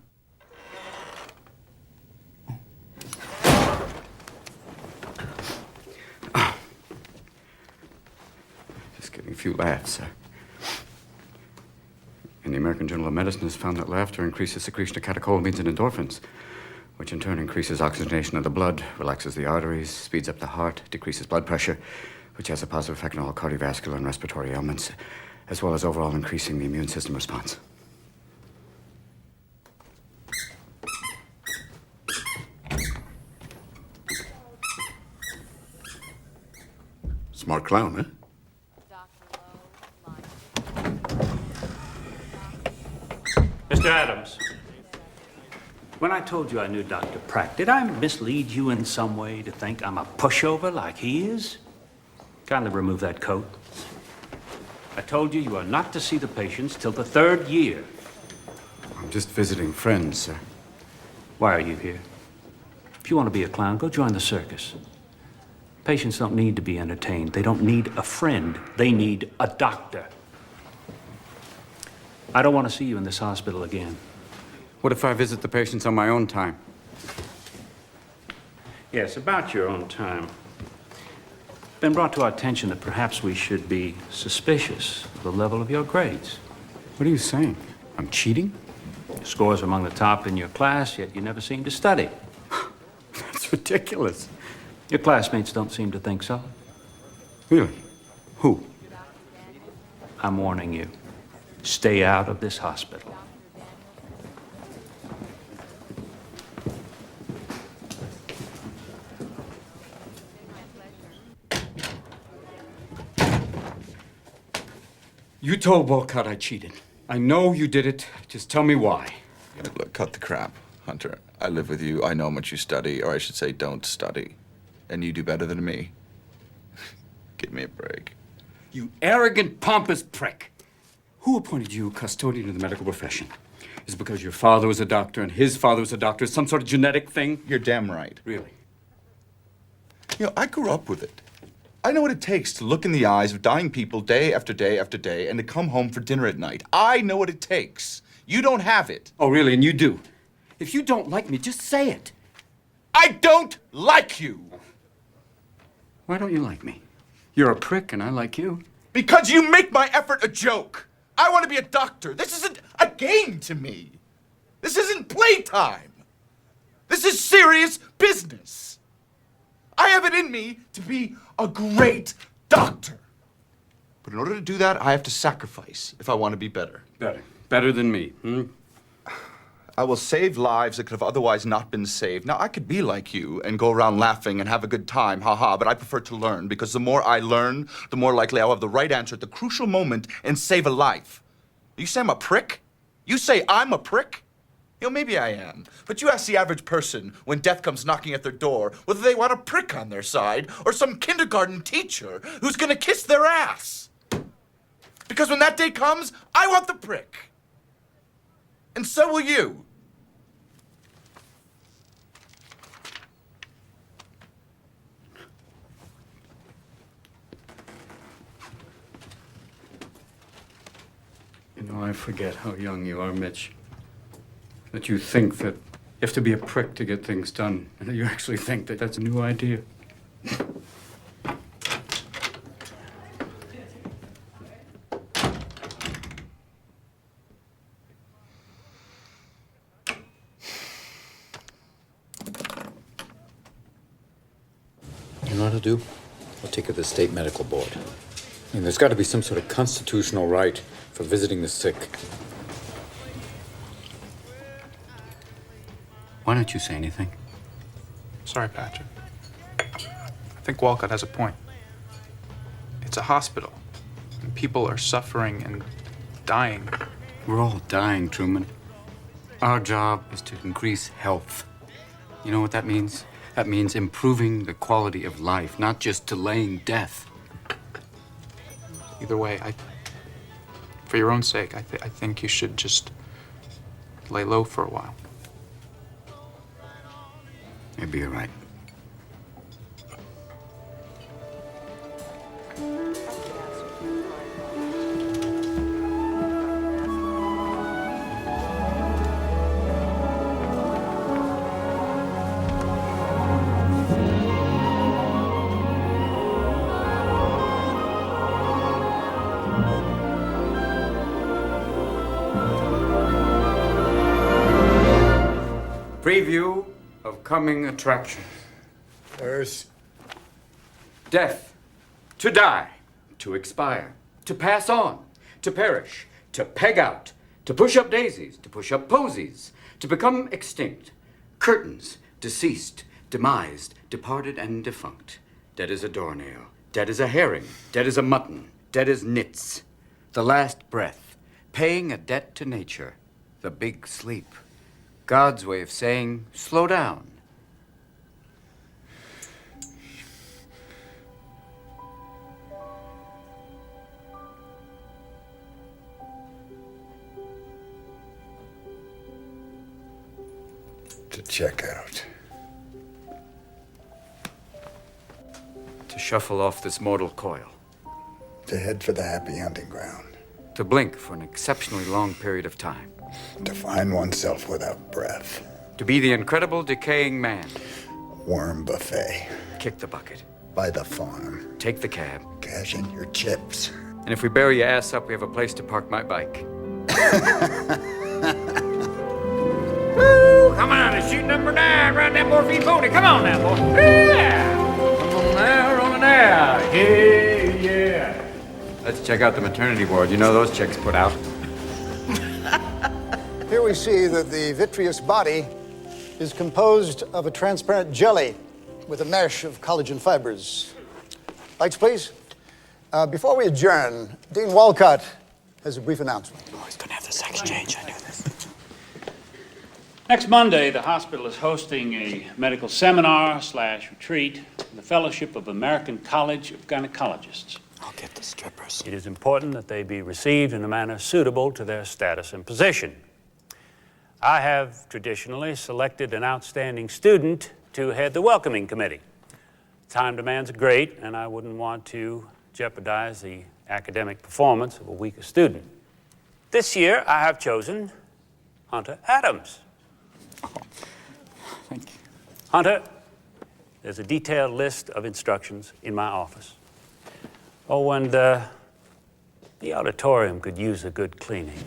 Just getting a few laughs, sir. And the American Journal of Medicine has found that laughter increases secretion of catecholamines and endorphins, which in turn increases oxygenation of the blood, relaxes the arteries, speeds up the heart, decreases blood pressure, which has a positive effect on all cardiovascular and respiratory ailments, as well as overall increasing the immune system response. Smart clown, huh? Mr. Adams. When I told you I knew Dr. Pratt, did I mislead you in some way to think I'm a pushover like he is? Kindly remove that coat. I told you you are not to see the patients till the 3rd year. I'm just visiting friends, sir. Why are you here? If you want to be a clown, go join the circus. Patients don't need to be entertained. They don't need a friend. They need a doctor. I don't want to see you in this hospital again. What if I visit the patients on my own time? Yes, about your own time. Been brought to our attention that perhaps we should be suspicious of the level of your grades. What are you saying? I'm cheating? Your scores are among the top in your class, yet you never seem to study. That's ridiculous. Your classmates don't seem to think so. Really? Who? I'm warning you. Stay out of this hospital. You told Walcott I cheated. I know you did it. Just tell me why. Look, cut the crap, Hunter. I live with you. I know how much you study, or I should say don't study. And you do better than me. Give me a break. You arrogant, pompous prick. Who appointed you custodian of the medical profession? Is it because your father was a doctor and his father was a doctor? Some sort of genetic thing? You're damn right. Really? You know, I grew up with it. I know what it takes to look in the eyes of dying people day after day after day and to come home for dinner at night. I know what it takes. You don't have it. Oh, really? And you do? If you don't like me, just say it. I don't like you. Why don't you like me? You're a prick and I like you. Because you make my effort a joke. I want to be a doctor. This isn't a game to me. This isn't playtime. This is serious business. I have it in me to be a great doctor. But in order to do that, I have to sacrifice if I want to be better. Better. Better than me, hmm? I will save lives that could have otherwise not been saved. Now, I could be like you and go around laughing and have a good time, ha-ha, but I prefer to learn, because the more I learn, the more likely I'll have the right answer at the crucial moment and save a life. You say I'm a prick? You say I'm a prick? You know, maybe I am. But you ask the average person when death comes knocking at their door whether they want a prick on their side or some kindergarten teacher who's gonna kiss their ass. Because when that day comes, I want the prick. And so will you. You know, I forget how young you are, Mitch. That you think that you have to be a prick to get things done, and that you actually think that that's a new idea. You know what I'll do? I'll take her to the state medical board. I mean, there's got to be some sort of constitutional right for visiting the sick. Why don't you say anything? Sorry, Patrick. I think Walcott has a point. It's a hospital, and people are suffering and dying. We're all dying, Truman. Our job is to increase health. You know what that means? That means improving the quality of life, not just delaying death. Either way, for your own sake, I think you should just lay low for a while. Maybe you're right. Preview of coming attractions. There's death, to die, to expire, to pass on, to perish, to peg out, to push up daisies, to push up posies, to become extinct, curtains, deceased, demised, departed and defunct. Dead as a doornail, dead as a herring, dead as a mutton, dead as nits. The last breath, paying a debt to nature, the big sleep. God's way of saying, slow down. To check out. To shuffle off this mortal coil. To head for the happy hunting ground. To blink for an exceptionally long period of time. To find oneself without breath. To be the incredible decaying man. Worm buffet. Kick the bucket. By the farm. Take the cab. Cash in your chips. And if we bury your ass up, we have a place to park my bike. Woo! Come on, it's sheet number 9. Ride that morphine pony. Come on now, boy. Yeah! Come on now, rolling now. Yeah, yeah. Let's check out the maternity ward. You know those chicks put out. Here we see that the vitreous body is composed of a transparent jelly with a mesh of collagen fibers. Lights, please. Before we adjourn, Dean Walcott has a brief announcement. Oh, he's gonna have the sex change. I knew this. Next Monday, the hospital is hosting a medical seminar/retreat in the Fellowship of American College of Gynecologists. I'll get the strippers. It is important that they be received in a manner suitable to their status and position. I have traditionally selected an outstanding student to head the welcoming committee. Time demands are great, and I wouldn't want to jeopardize the academic performance of a weaker student. This year, I have chosen Hunter Adams. Thank you. Hunter, there's a detailed list of instructions in my office. Oh, and the auditorium could use a good cleaning.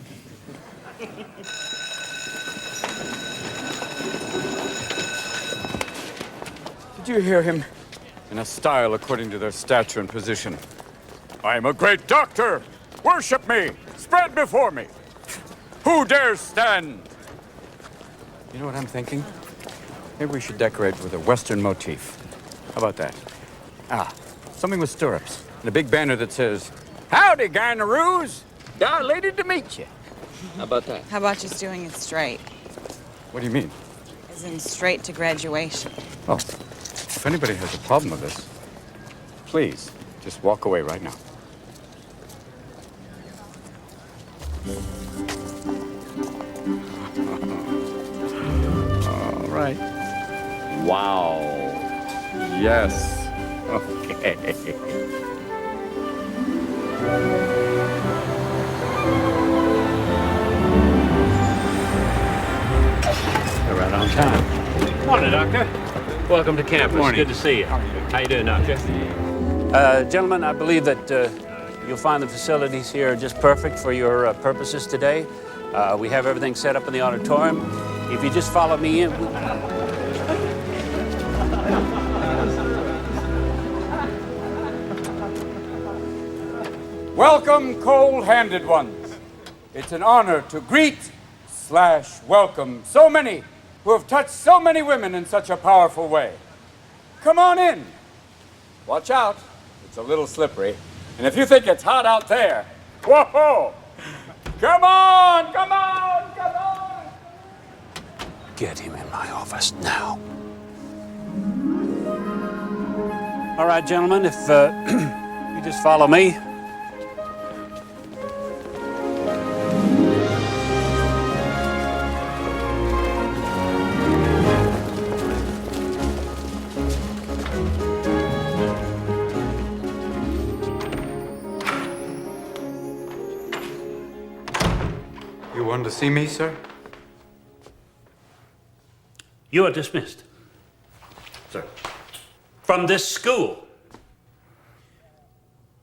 Did you hear him? In a style according to their stature and position. I am a great doctor. Worship me. Spread before me. Who dares stand? You know what I'm thinking? Maybe we should decorate with a Western motif. How about that? Something with stirrups. And a big banner that says, "Howdy, Gynaroos! Dilated to meet you." How about that? How about just doing it straight? What do you mean? As in straight to graduation. Oh, if anybody has a problem with this, please, just walk away right now. All right. Wow. Yes. Okay. You're right on time. Morning, Doctor. Welcome to campus. Morning. Good to see you. How you doing, Doctor? Gentlemen, I believe that you'll find the facilities here just perfect for your purposes today. We have everything set up in the auditorium. If you just follow me in. Welcome, cold-handed ones. It's an honor to greet/welcome so many who have touched so many women in such a powerful way. Come on in. Watch out. It's a little slippery. And if you think it's hot out there, whoa! Come on, come on, come on! Get him in my office now. All right, gentlemen, if you just follow me. You wanted to see me, sir? You are dismissed. Sir. From this school.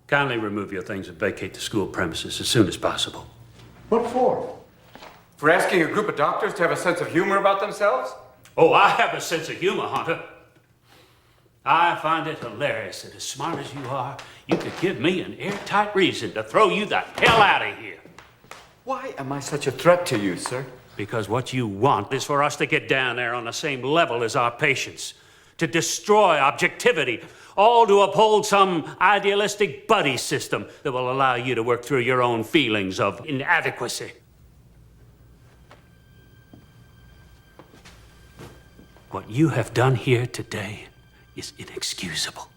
Kindly remove your things and vacate the school premises as soon as possible. What for? For asking a group of doctors to have a sense of humor about themselves? Oh, I have a sense of humor, Hunter. I find it hilarious that as smart as you are, you could give me an airtight reason to throw you the hell out of here. Why am I such a threat to you, sir? Because what you want is for us to get down there on the same level as our patients, to destroy objectivity, all to uphold some idealistic buddy system that will allow you to work through your own feelings of inadequacy. What you have done here today is inexcusable.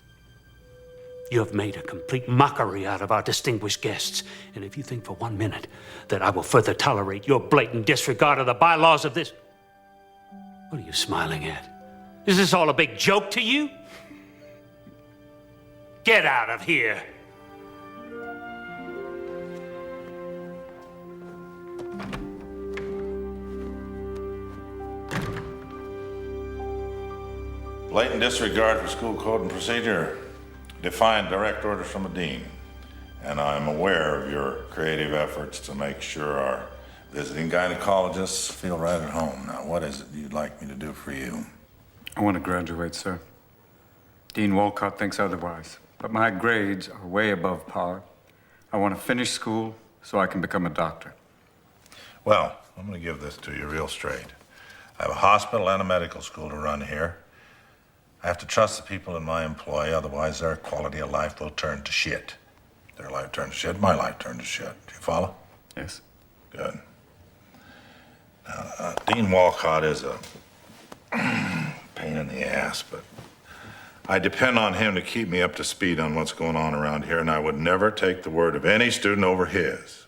You have made a complete mockery out of our distinguished guests. And if you think for 1 minute that I will further tolerate your blatant disregard of the bylaws of this... What are you smiling at? Is this all a big joke to you? Get out of here. Blatant disregard for school code and procedure. Defiant direct orders from a dean. And I'm aware of your creative efforts to make sure our visiting gynecologists feel right at home. Now, what is it you'd like me to do for you? I want to graduate, sir. Dean Walcott thinks otherwise, but my grades are way above par. I want to finish school so I can become a doctor. Well, I'm going to give this to you real straight. I have a hospital and a medical school to run here. I have to trust the people in my employ, otherwise their quality of life will turn to shit. Their life turns to shit, my life turns to shit. Do you follow? Yes. Good. Now, Dean Walcott is a pain in the ass, but I depend on him to keep me up to speed on what's going on around here, and I would never take the word of any student over his.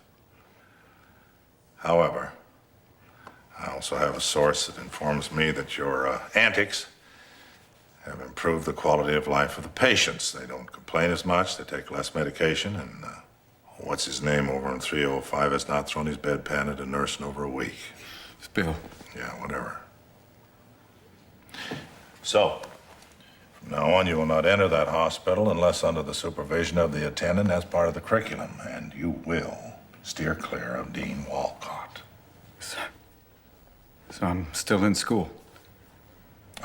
However, I also have a source that informs me that your antics have improved the quality of life of the patients. They don't complain as much, they take less medication, and what's his name over in 305 has not thrown his bedpan at a nurse in over a week. It's Bill. Yeah, whatever. So, from now on, you will not enter that hospital unless under the supervision of the attendant as part of the curriculum, and you will steer clear of Dean Walcott. So I'm still in school?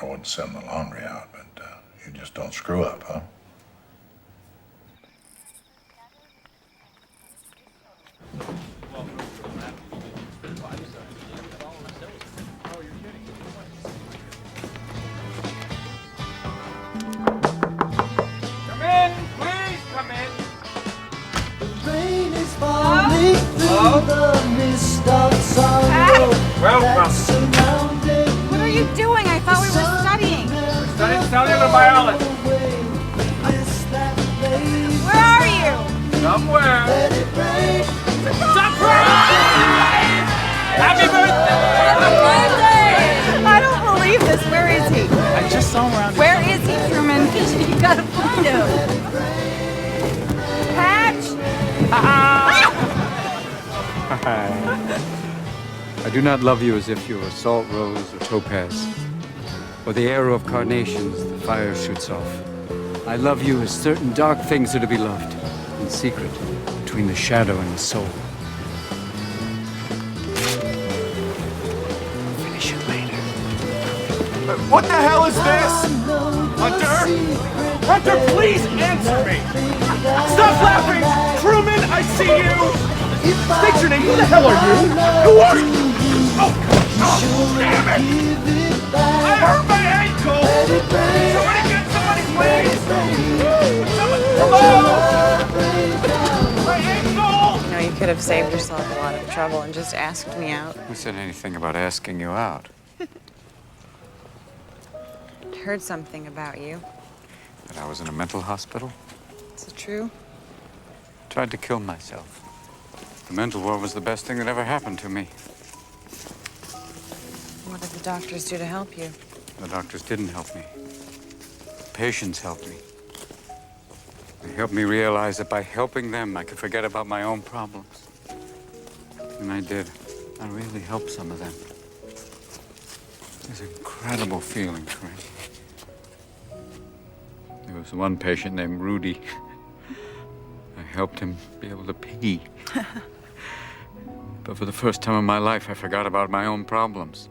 I wouldn't send the laundry out, but you just don't screw up, huh? Come in, please come in. Rain is falling through the mist of sorrow. What are you doing? I thought we were studying. We're studying cellular biology. Where are you? Somewhere. Surprise! Happy birthday! Happy birthday! I don't believe this. Where is he? I just saw him around. Where is he, Truman? You gotta find him. Patch! I do not love you as if you were salt rose or topaz, or the arrow of carnations the fire shoots off. I love you as certain dark things are to be loved, in secret, between the shadow and the soul. Finish it later. What the hell is this? Hunter? Hunter, please answer me! Stop laughing! Truman, I see you! State your name. Who the hell are you? Who are you? Oh, damn it! I hurt my ankle! Somebody get somebody, please! Hello? My ankle! You know, you could have saved yourself a lot of trouble and just asked me out. Who said anything about asking you out? I heard something about you. That I was in a mental hospital? Is it true? Tried to kill myself. The mental ward was the best thing that ever happened to me. What did the doctors do to help you? The doctors didn't help me. The patients helped me. They helped me realize that by helping them, I could forget about my own problems. And I did. I really helped some of them. It was an incredible feeling, Corinne. There was one patient named Rudy. I helped him be able to pee. But for the first time in my life, I forgot about my own problems.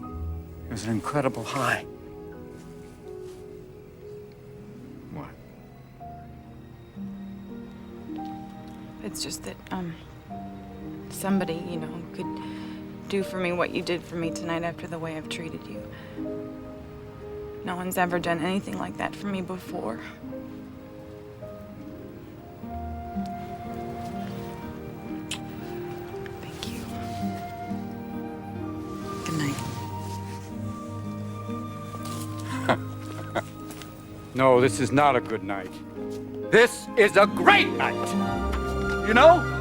It was an incredible high. What? It's just that, somebody, you know, could do for me what you did for me tonight after the way I've treated you. No one's ever done anything like that for me before. Thank you. Good night. No, this is not a good night. This is a great night! You know?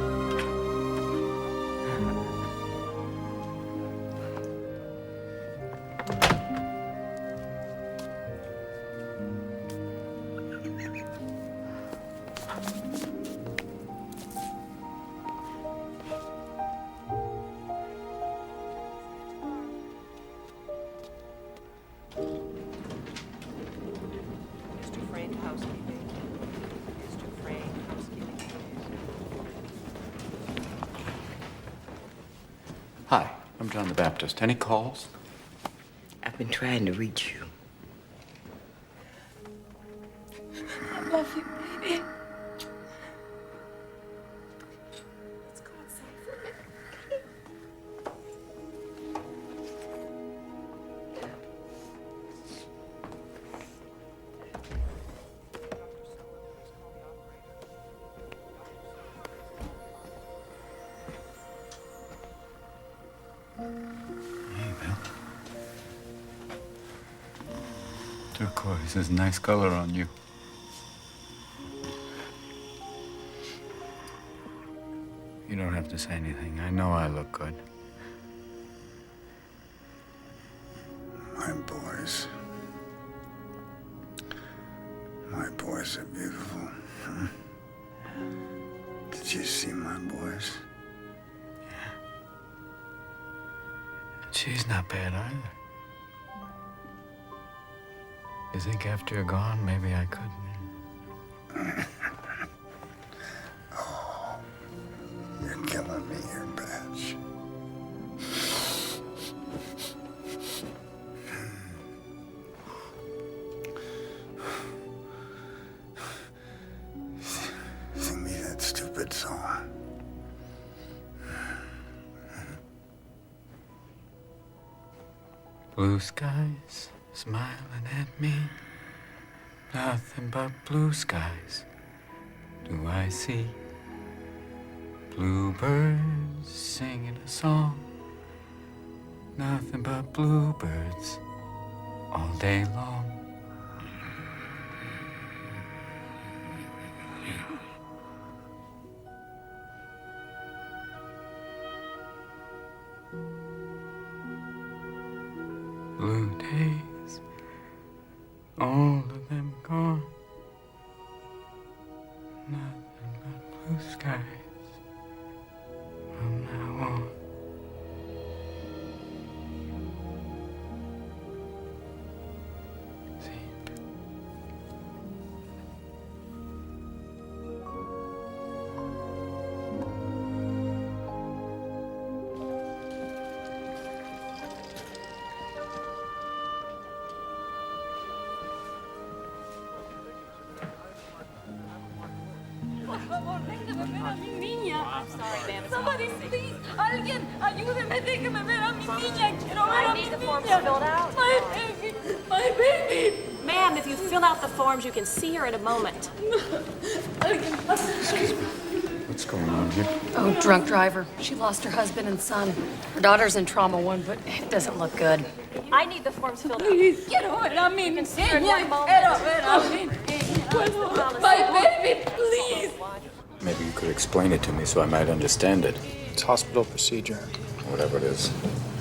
Hi, I'm John the Baptist. Any calls? I've been trying to reach you. I love you, baby. Turquoise is a nice color on you. You don't have to say anything. I know I look good. My boys. My boys are beautiful. Huh? Did you see my boys? She's not bad either. You think after you're gone, maybe I could? Oh, you're killing me here, Batch. Sing me that stupid song. Blue skies smiling at me, nothing but blue skies do I see. Bluebirds singing a song, nothing but bluebirds all day long. Blue days, all of them gone. Nothing but blue skies from now on. I'm sorry, ma'am. Somebody, please. Alguien, ayúdeme. Déjeme ver a mi niña. Quiero ver a mi niña. I need the forms filled out. My baby. My baby. Ma'am, if you fill out the forms, you can see her in a moment. Excuse me. What's going on here? Oh, drunk driver. She lost her husband and son. Her daughter's in trauma 1, but it doesn't look good. I need the forms filled out. Please. Quiero ver a mi niña. Quiero ver a mi niña. My baby, please. Maybe you could explain it to me so I might understand it. It's hospital procedure. Whatever it is.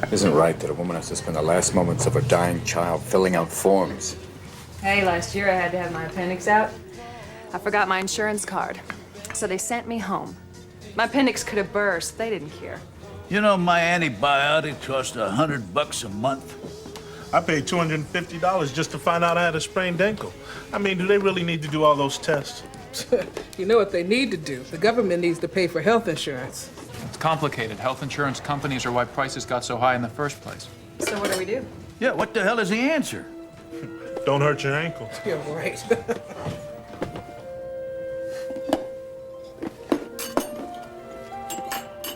It isn't right that a woman has to spend the last moments of her dying child filling out forms. Hey, last year I had to have my appendix out. I forgot my insurance card, so they sent me home. My appendix could have burst. They didn't care. You know, my antibiotic cost $100 a month. I paid $250 just to find out I had a sprained ankle. I mean, do they really need to do all those tests? You know what they need to do? The government needs to pay for health insurance. It's complicated. Health insurance companies are why prices got so high in the first place. So what do we do? Yeah, what the hell is the answer? Don't hurt your ankle. Yeah, right.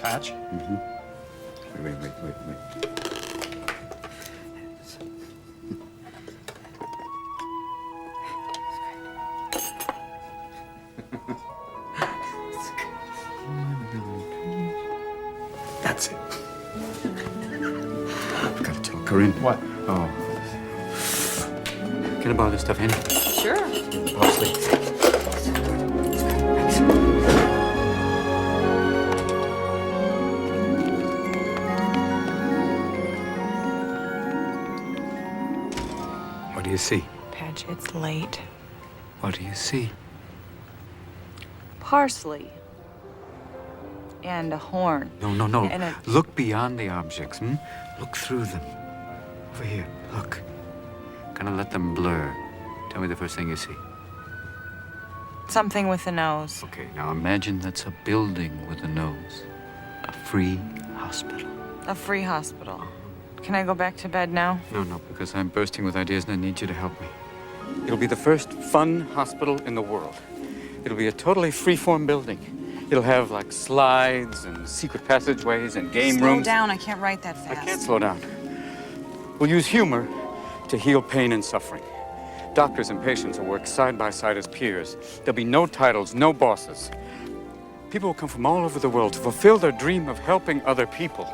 Patch? Mm-hmm. Wait. That's it. I've got to tell Corinne. What? Oh. Can I borrow this stuff, Annie? Sure. Parsley. What do you see? Patch, it's late. What do you see? Parsley. And a horn. No. And a... Look beyond the objects, hmm? Look through them. Over here, look. Kind of let them blur. Tell me the first thing you see. Something with a nose. Okay, now imagine that's a building with a nose. A free hospital. A free hospital. Can I go back to bed now? No, because I'm bursting with ideas and I need you to help me. It'll be the first fun hospital in the world. It'll be a totally free-form building. It'll have, like, slides and secret passageways and game rooms. Slow down, I can't write that fast. I can't slow down. We'll use humor to heal pain and suffering. Doctors and patients will work side by side as peers. There'll be no titles, no bosses. People will come from all over the world to fulfill their dream of helping other people.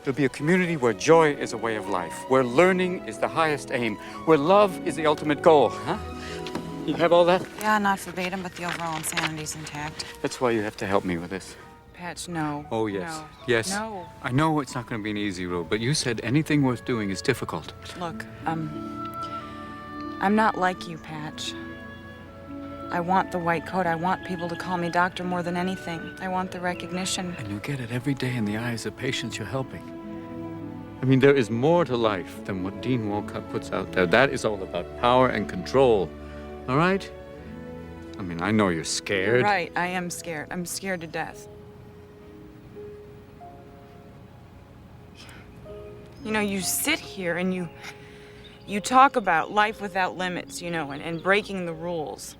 It'll be a community where joy is a way of life, where learning is the highest aim, where love is the ultimate goal, huh? You have all that? Yeah, not verbatim, but the overall insanity's intact. That's why you have to help me with this. Patch, no. Oh, yes. No. Yes. No. I know it's not going to be an easy road, but you said anything worth doing is difficult. Look, I'm not like you, Patch. I want the white coat. I want people to call me doctor more than anything. I want the recognition. And you get it every day in the eyes of patients you're helping. I mean, there is more to life than what Dean Walcott puts out there. That is all about power and control. All right? I mean, I know you're scared. Right, I am scared. I'm scared to death. You know, you sit here and you talk about life without limits, you know, and breaking the rules.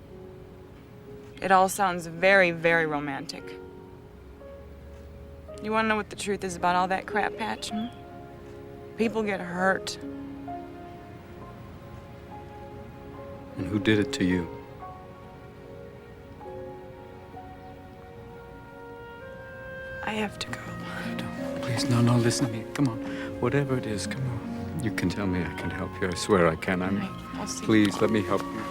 It all sounds very, very romantic. You want to know what the truth is about all that crap, Patch? Hmm? People get hurt. And who did it to you? I have to go. Please, no, listen to me. Come on. Whatever it is, come on. You can tell me I can help you. I swear I can. I'll see. Please, let me help you.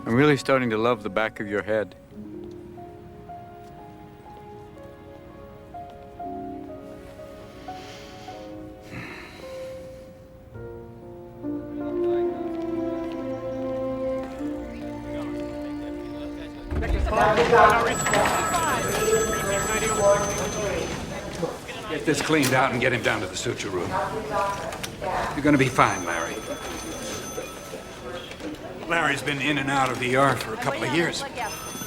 I'm really starting to love the back of your head. Get this cleaned out and get him down to the suture room. You're gonna be fine, Larry. Larry's been in and out of the ER for a couple of years.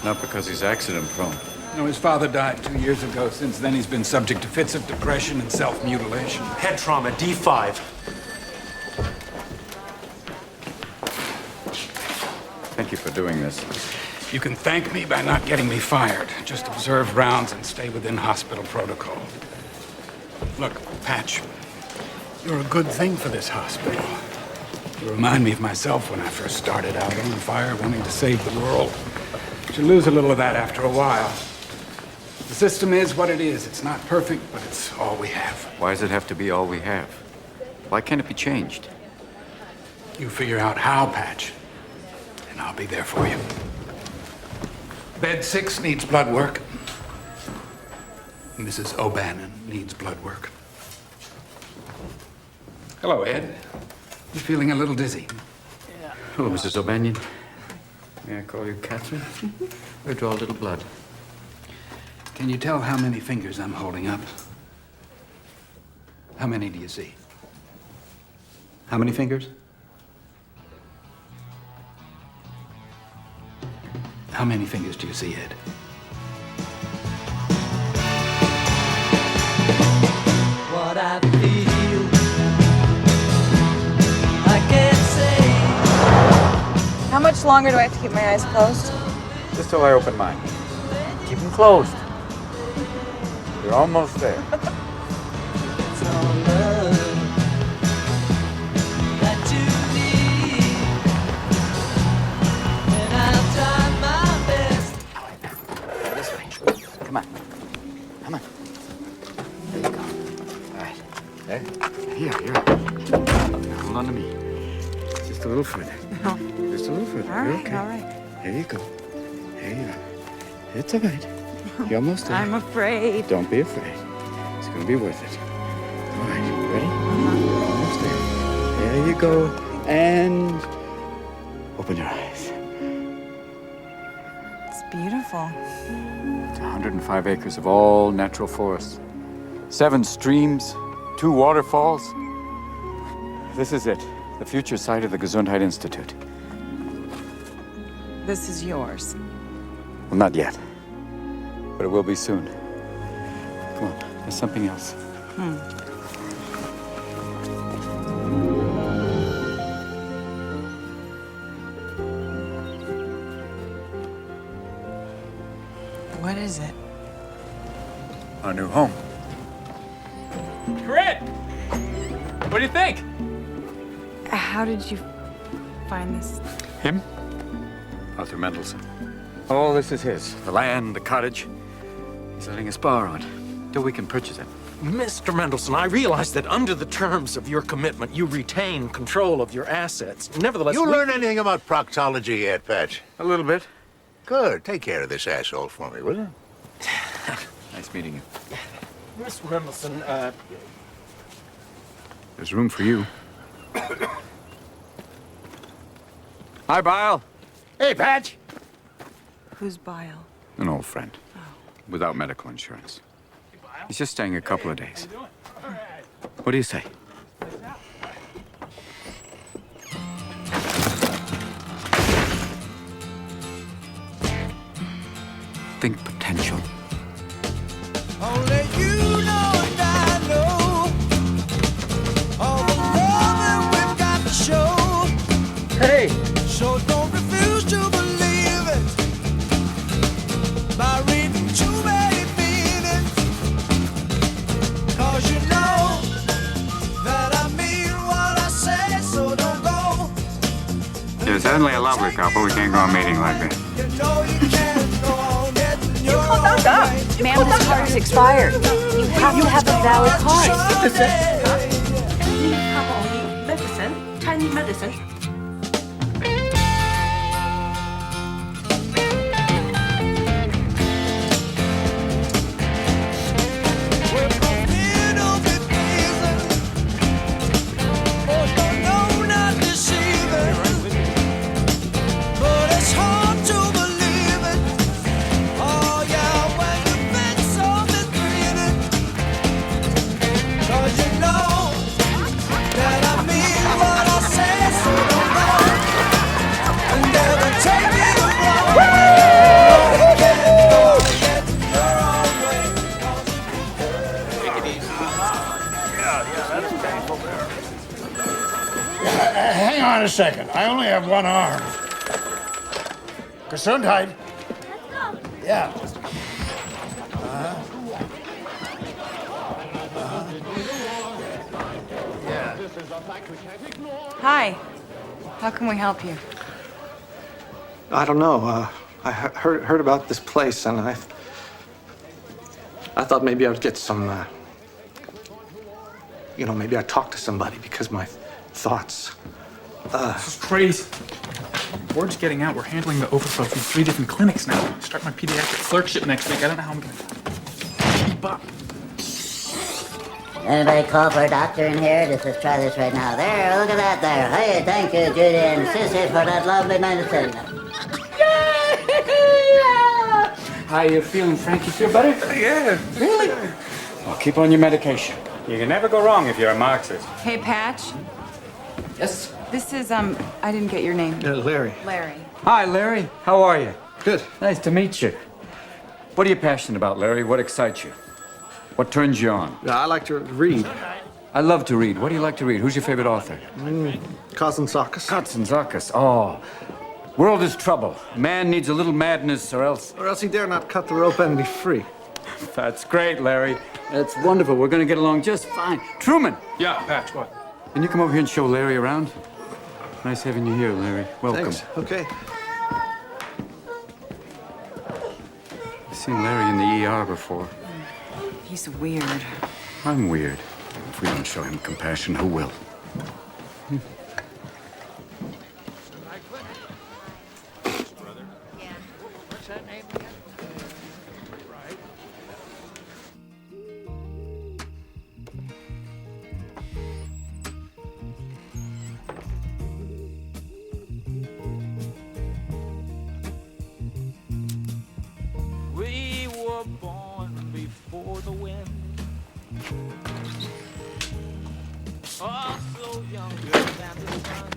Not because he's accident prone. No, his father died 2 years ago. Since then, he's been subject to fits of depression and self-mutilation. Head trauma, D5. Thank you for doing this. You can thank me by not getting me fired. Just observe rounds and stay within hospital protocol. Look, Patch, you're a good thing for this hospital. You remind me of myself when I first started out on fire, wanting to save the world. But you lose a little of that after a while. The system is what it is. It's not perfect, but it's all we have. Why does it have to be all we have? Why can't it be changed? You figure out how, Patch, and I'll be there for you. Bed 6 needs blood work. Mrs. O'Bannon needs blood work. Hello, Ed. You feeling a little dizzy? Yeah. Hello, Mrs. O'Bannon. May I call you Catherine? We'll draw a little blood. Can you tell how many fingers I'm holding up? How many do you see? How many fingers? How many fingers do you see, Ed? What I feel, I can't say. How much longer do I have to keep my eyes closed? Just till I open mine. Keep them closed. You're almost there. It's all love that you need, and I'll try my best. This way. Come on. Come on. There you go. All right. There. Here. Hold on to me. Just a little further. No. Just a little further. All You're right, okay. all right. There you go. There you are. It's all right. You're almost there. I'm afraid. Don't be afraid. It's going to be worth it. All right, ready? You're almost there. There you go. And open your eyes. It's beautiful. It's 105 acres of all natural forest. 7 streams, 2 waterfalls. This is it. The future site of the Gesundheit Institute. This is yours. Well, not yet. But it will be soon. Come on, there's something else. What is it? Our new home. Corinne! What do you think? How did you find this? Him? Arthur Mendelsohn. All this is his. The land, the cottage. He's letting us borrow it till we can purchase it. Mr. Mendelsohn, I realize that under the terms of your commitment, you retain control of your assets. Nevertheless, You learn anything about proctology yet, Patch? A little bit. Good. Take care of this asshole for me, will you? Nice meeting you. Mr. Mendelsohn, There's room for you. Hi, Bile. Hey, Patch. Who's Bile? An old friend. Without medical insurance. He's just staying a couple of days. What do you say? Think potential. Only you know and I know all the love that we've got to show. Hey! So don't refuse to believe it by reading too many meanings. 'Cause you know that I mean what I say, so don't go. You're certainly a lovely couple. We can't go on meeting like this. You know you can't go on getting your own way. Ma'am, this card is expired. You have to have a valid card. Medicine, Chinese medicine. Hang on a second. I only have one arm. Gesundheit. Yeah. Hi. How can we help you? I don't know. I heard about this place, and I thought maybe I would get some. Maybe I'd talk to somebody because my thoughts. This is crazy. Word's getting out. We're handling the overflow through 3 different clinics now. I start my pediatric clerkship next week. I don't know how I'm gonna keep up. Anybody call for a doctor in here? Let's try this right now. There, look at that there. Hey, thank you, Judy and Sissy, for that lovely medicine. How you feeling, Frank? You feel better? Yeah. Really? Well, keep on your medication. You can never go wrong if you're a Marxist. Hey, Patch. Yes? This is, I didn't get your name. Larry. Larry. Hi, Larry. How are you? Good. Nice to meet you. What are you passionate about, Larry? What excites you? What turns you on? I like to read. I love to read. What do you like to read? Who's your favorite author? Kazantzakis. Kazantzakis. Oh. World is trouble. Man needs a little madness or else... Or else he dare not cut the rope and be free. That's great, Larry. That's wonderful. We're going to get along just fine. Truman! Yeah, Patch, what? Can you come over here and show Larry around? Nice having you here, Larry. Welcome. Thanks. Okay. I've seen Larry in the ER before. He's weird. I'm weird. If we don't show him compassion, who will? What's that name again? Right. We were born before the wind. Also younger than the sun.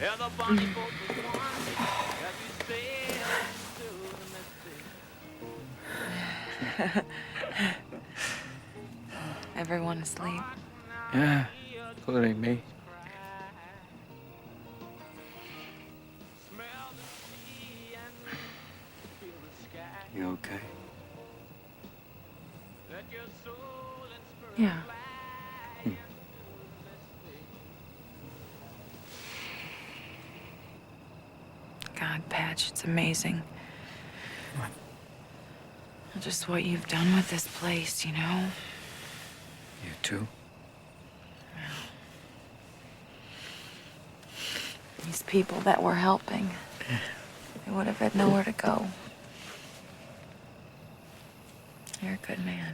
And the bonnie boat was one as we sailed into the Mississippi. Everyone asleep. Yeah, including me. You okay? Yeah. God, Patch, it's amazing. What? Just what you've done with this place, you know? You too? These people that we're helping, they would have had nowhere to go. You're a good man.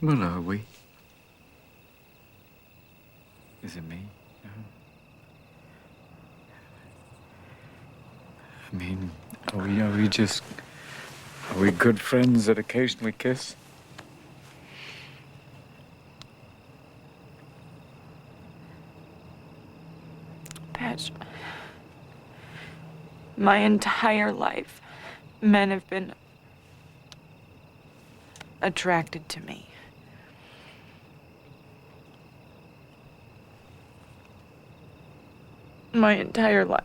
Well, are we? Is it me? No. I mean, are we good friends that occasionally kiss? Patch, my entire life, men have been attracted to me. My entire life.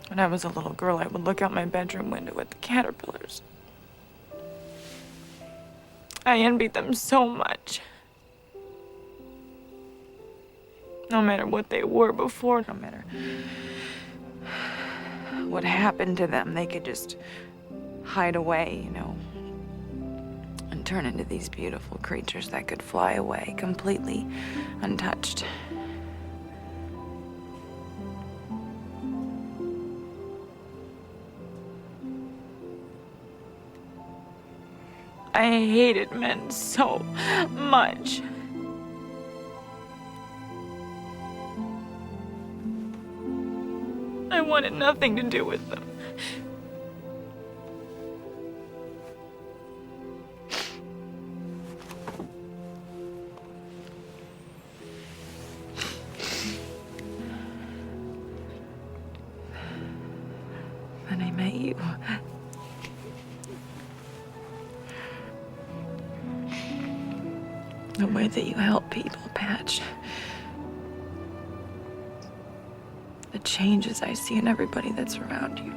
When I was a little girl, I would look out my bedroom window at the caterpillars. I envied them so much. No matter what they were before, no matter what happened to them, they could just hide away, you know, and turn into these beautiful creatures that could fly away completely untouched. I hated men so much. I wanted nothing to do with them. Then I met you. The way that you help people, Patch. The changes I see in everybody that's around you.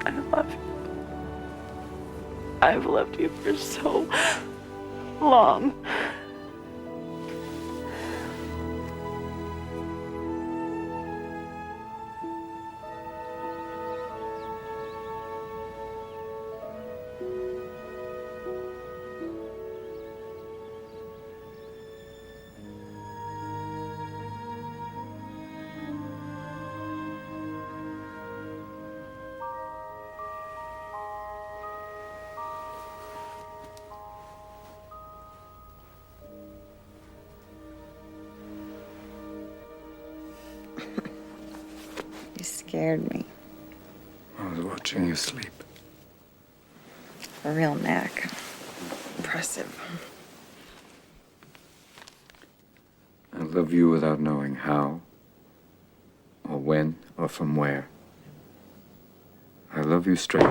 I love you. I've loved you for so long. You scared me. I was watching you sleep. A real knack. Impressive. I love you without knowing how. or when or from where. I love you straight.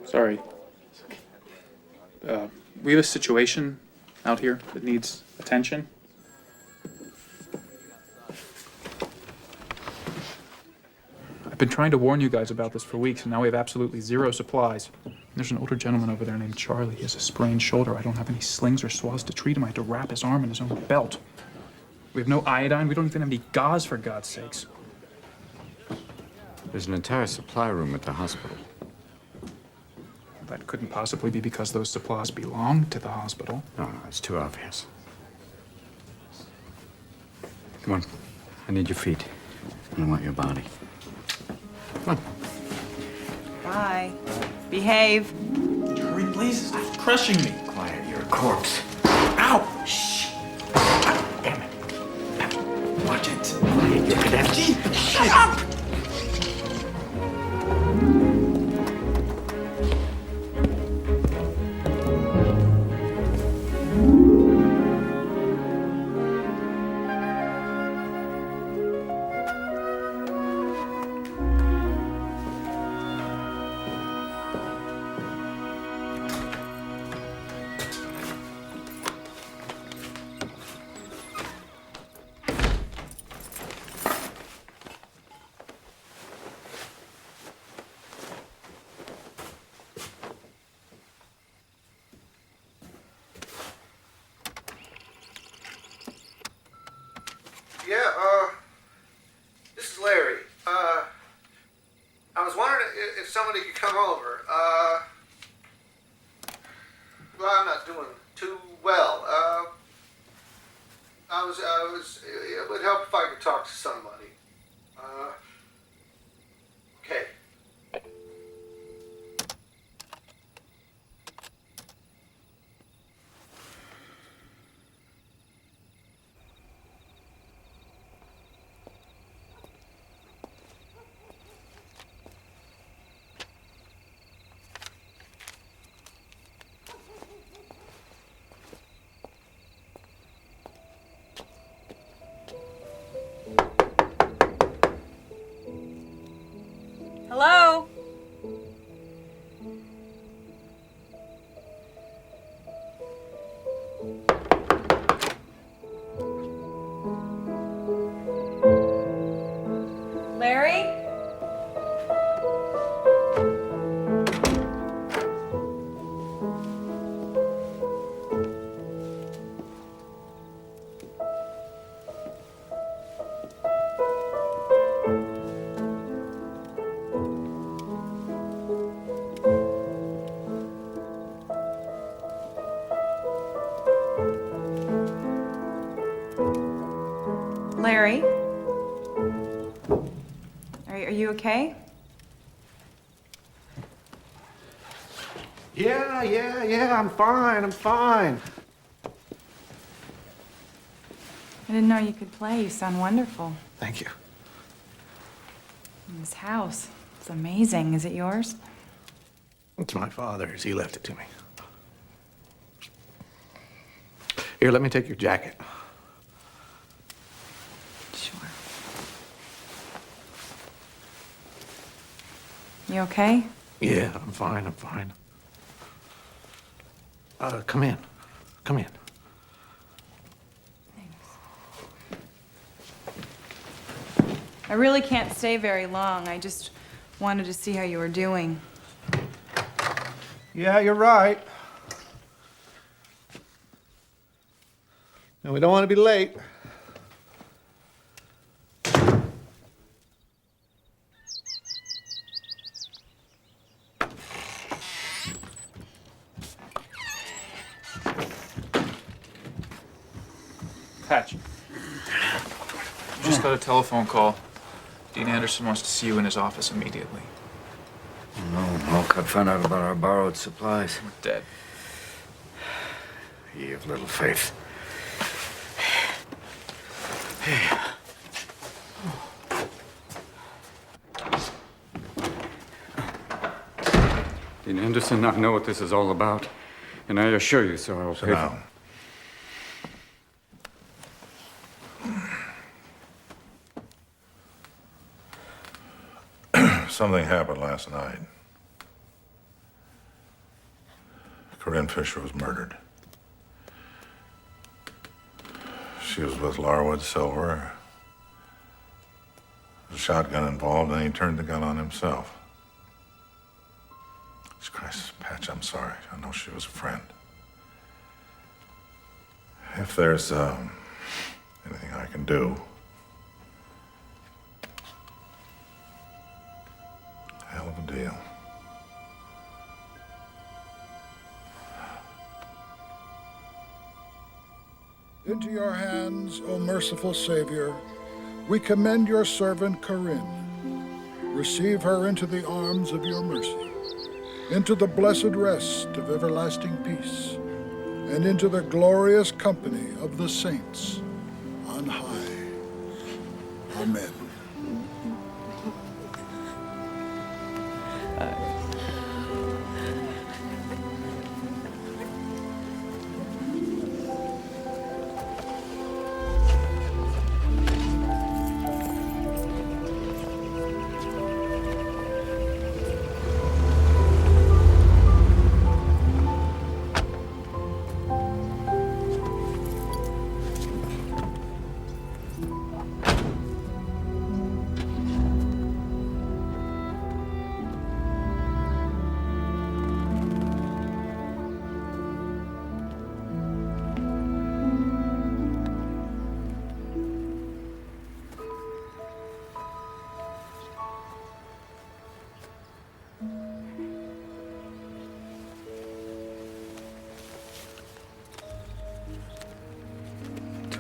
Sorry. We have a situation out here that needs attention. I've been trying to warn you guys about this for weeks, and now we have absolutely zero supplies. There's an older gentleman over there named Charlie. He has a sprained shoulder. I don't have any slings or swaths to treat him. I had to wrap his arm in his own belt. We have no iodine. We don't even have any gauze, for God's sakes. There's an entire supply room at the hospital. That couldn't possibly be because those supplies belong to the hospital. No, it's too obvious. Come on. I need your feet. I want your body. Come on. Bye. Behave. Hurry, please. Stop crushing me. Quiet, you're a corpse. Ow! Shh! Damn it. Watch it. Quiet, you're a cadet. Shut up! Yeah, this is Larry. I was wondering if somebody could come over. Well, I'm not doing too well. It would help if I could talk to somebody. Okay. Hello? Larry? Larry? Are you okay? Yeah, I'm fine. I didn't know you could play. You sound wonderful. Thank you. And this house, it's amazing. Is it yours? It's my father's. He left it to me. Here, let me take your jacket. Sure. You okay? Yeah, I'm fine. Come in. I really can't stay very long. I just wanted to see how you were doing. Yeah, you're right. And we don't want to be late. Patch. Just got a telephone call. Dean Anderson wants to see you in his office immediately. No, Alcott found out about our borrowed supplies. We're dead. Ye of little faith. Dean Anderson, I know what this is all about, and I assure you, sir, I will pay for. Something happened last night. Corinne Fisher was murdered. She was with Larwood Silver. There's a shotgun involved, and he turned the gun on himself. Jesus Christ, Patch, I'm sorry. I know she was a friend. If there's anything I can do, hell of a deal. Into your hands, O merciful Savior, we commend your servant Corinne. Receive her into the arms of your mercy, into the blessed rest of everlasting peace, and into the glorious company of the saints on high. Amen.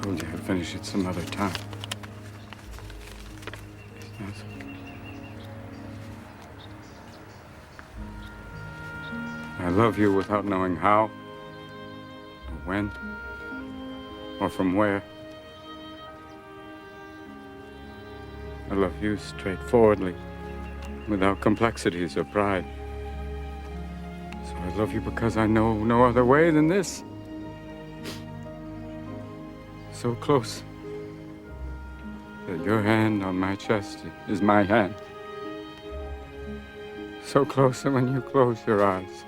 Told you I'd finish it some other time. Yes. I love you without knowing how, or when, or from where. I love you straightforwardly, without complexities or pride. So I love you because I know no other way than this. So close that your hand on my chest is my hand. So close that when you close your eyes,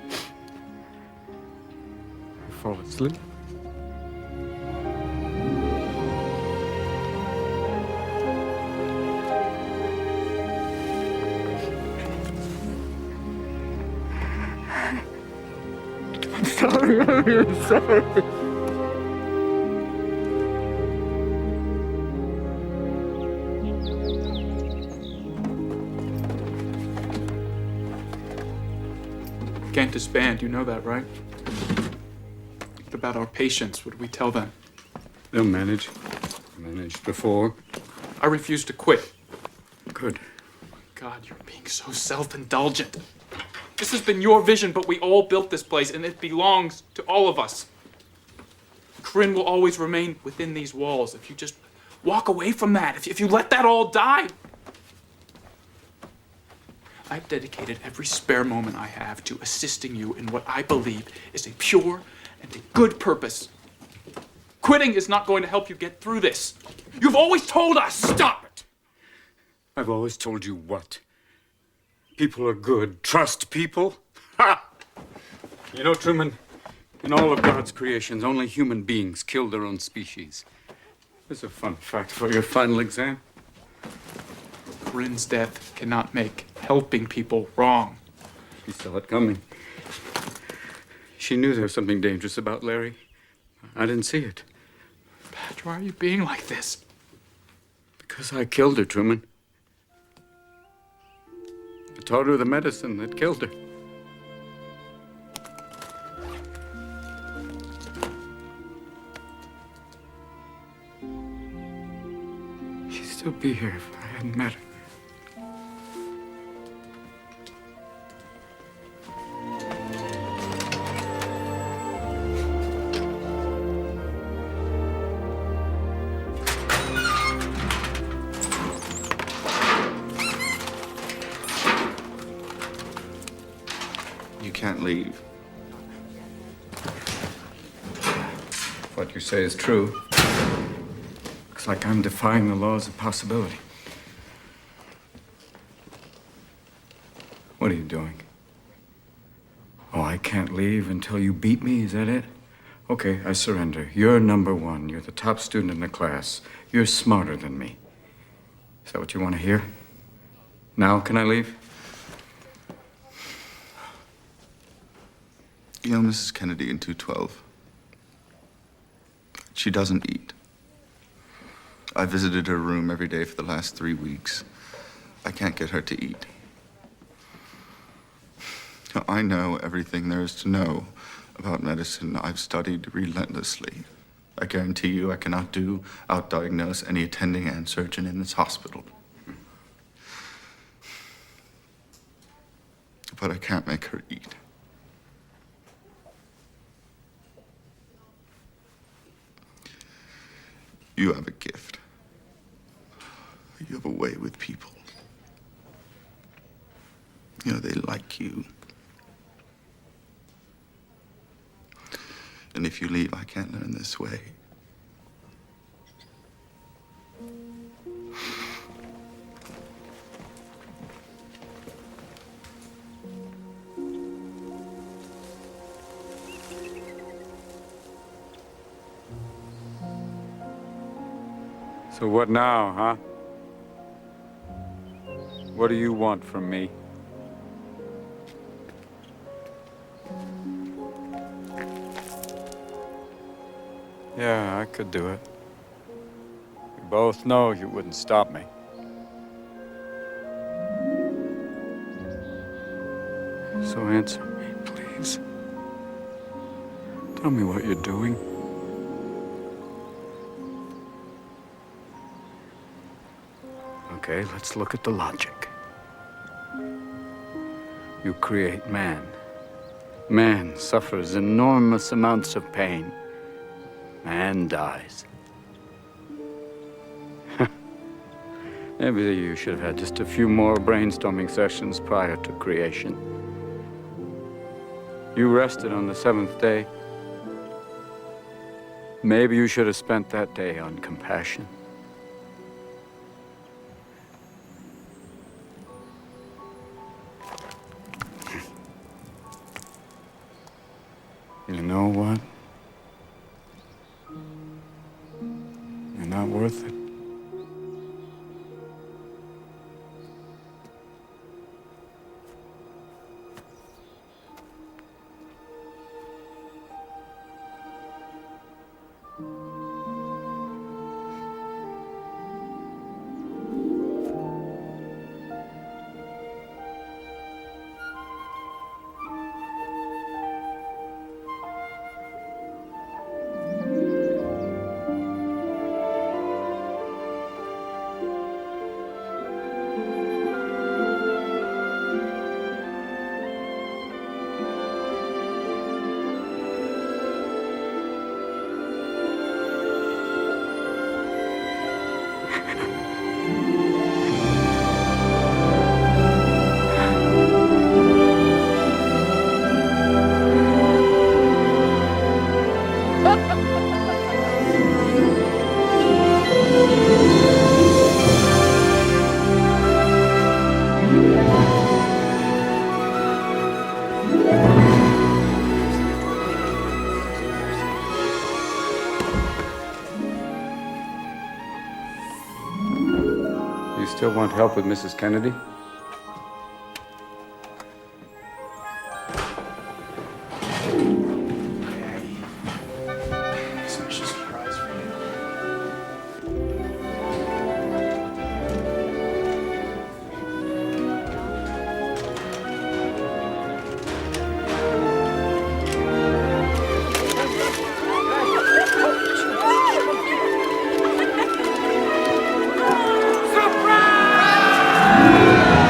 you fall asleep. I'm sorry, I'm sorry. Can't disband, you know that, right? What about our patients? What do we tell them? They'll manage. Managed before. I refuse to quit. Good. God, you're being so self-indulgent. This has been your vision, but we all built this place, and it belongs to all of us. Corinne will always remain within these walls. If you just walk away from that, if you let that all die. I've dedicated every spare moment I have to assisting you in what I believe is a pure and a good purpose. Quitting is not going to help you get through this. You've always told us! Stop it! I've always told you what? People are good. Trust people? Ha! You know, Truman, in all of God's creations, only human beings kill their own species. Here's a fun fact for your final exam. Corinne's death cannot make helping people wrong. She saw it coming. She knew there was something dangerous about Larry. I didn't see it. Pat, why are you being like this? Because I killed her, Truman. I taught her the medicine that killed her. She'd still be here if I hadn't met her. You can't leave. What you say is true. Looks like I'm defying the laws of possibility. What are you doing? Oh, I can't leave until you beat me, is that it? Okay, I surrender. You're number one. You're the top student in the class. You're smarter than me. Is that what you want to hear? Now can I leave? You know Mrs. Kennedy in 212? She doesn't eat. I visited her room every day for the last 3 weeks. I can't get her to eat. Now, I know everything there is to know about medicine. I've studied relentlessly. I guarantee you I cannot outdiagnose any attending and surgeon in this hospital. But I can't make her eat. You have a gift. You have a way with people. You know, they like you. And if you leave, I can't learn this way. So what now, huh? What do you want from me? Yeah, I could do it. We both know you wouldn't stop me. So answer me, please. Tell me what you're doing. Okay, let's look at the logic. You create man. Man suffers enormous amounts of pain. Man dies. Maybe you should have had just a few more brainstorming sessions prior to creation. You rested on the 7th day. Maybe you should have spent that day on compassion. You know what? You're not worth it. You still want help with Mrs. Kennedy? Special surprise for you. Surprise!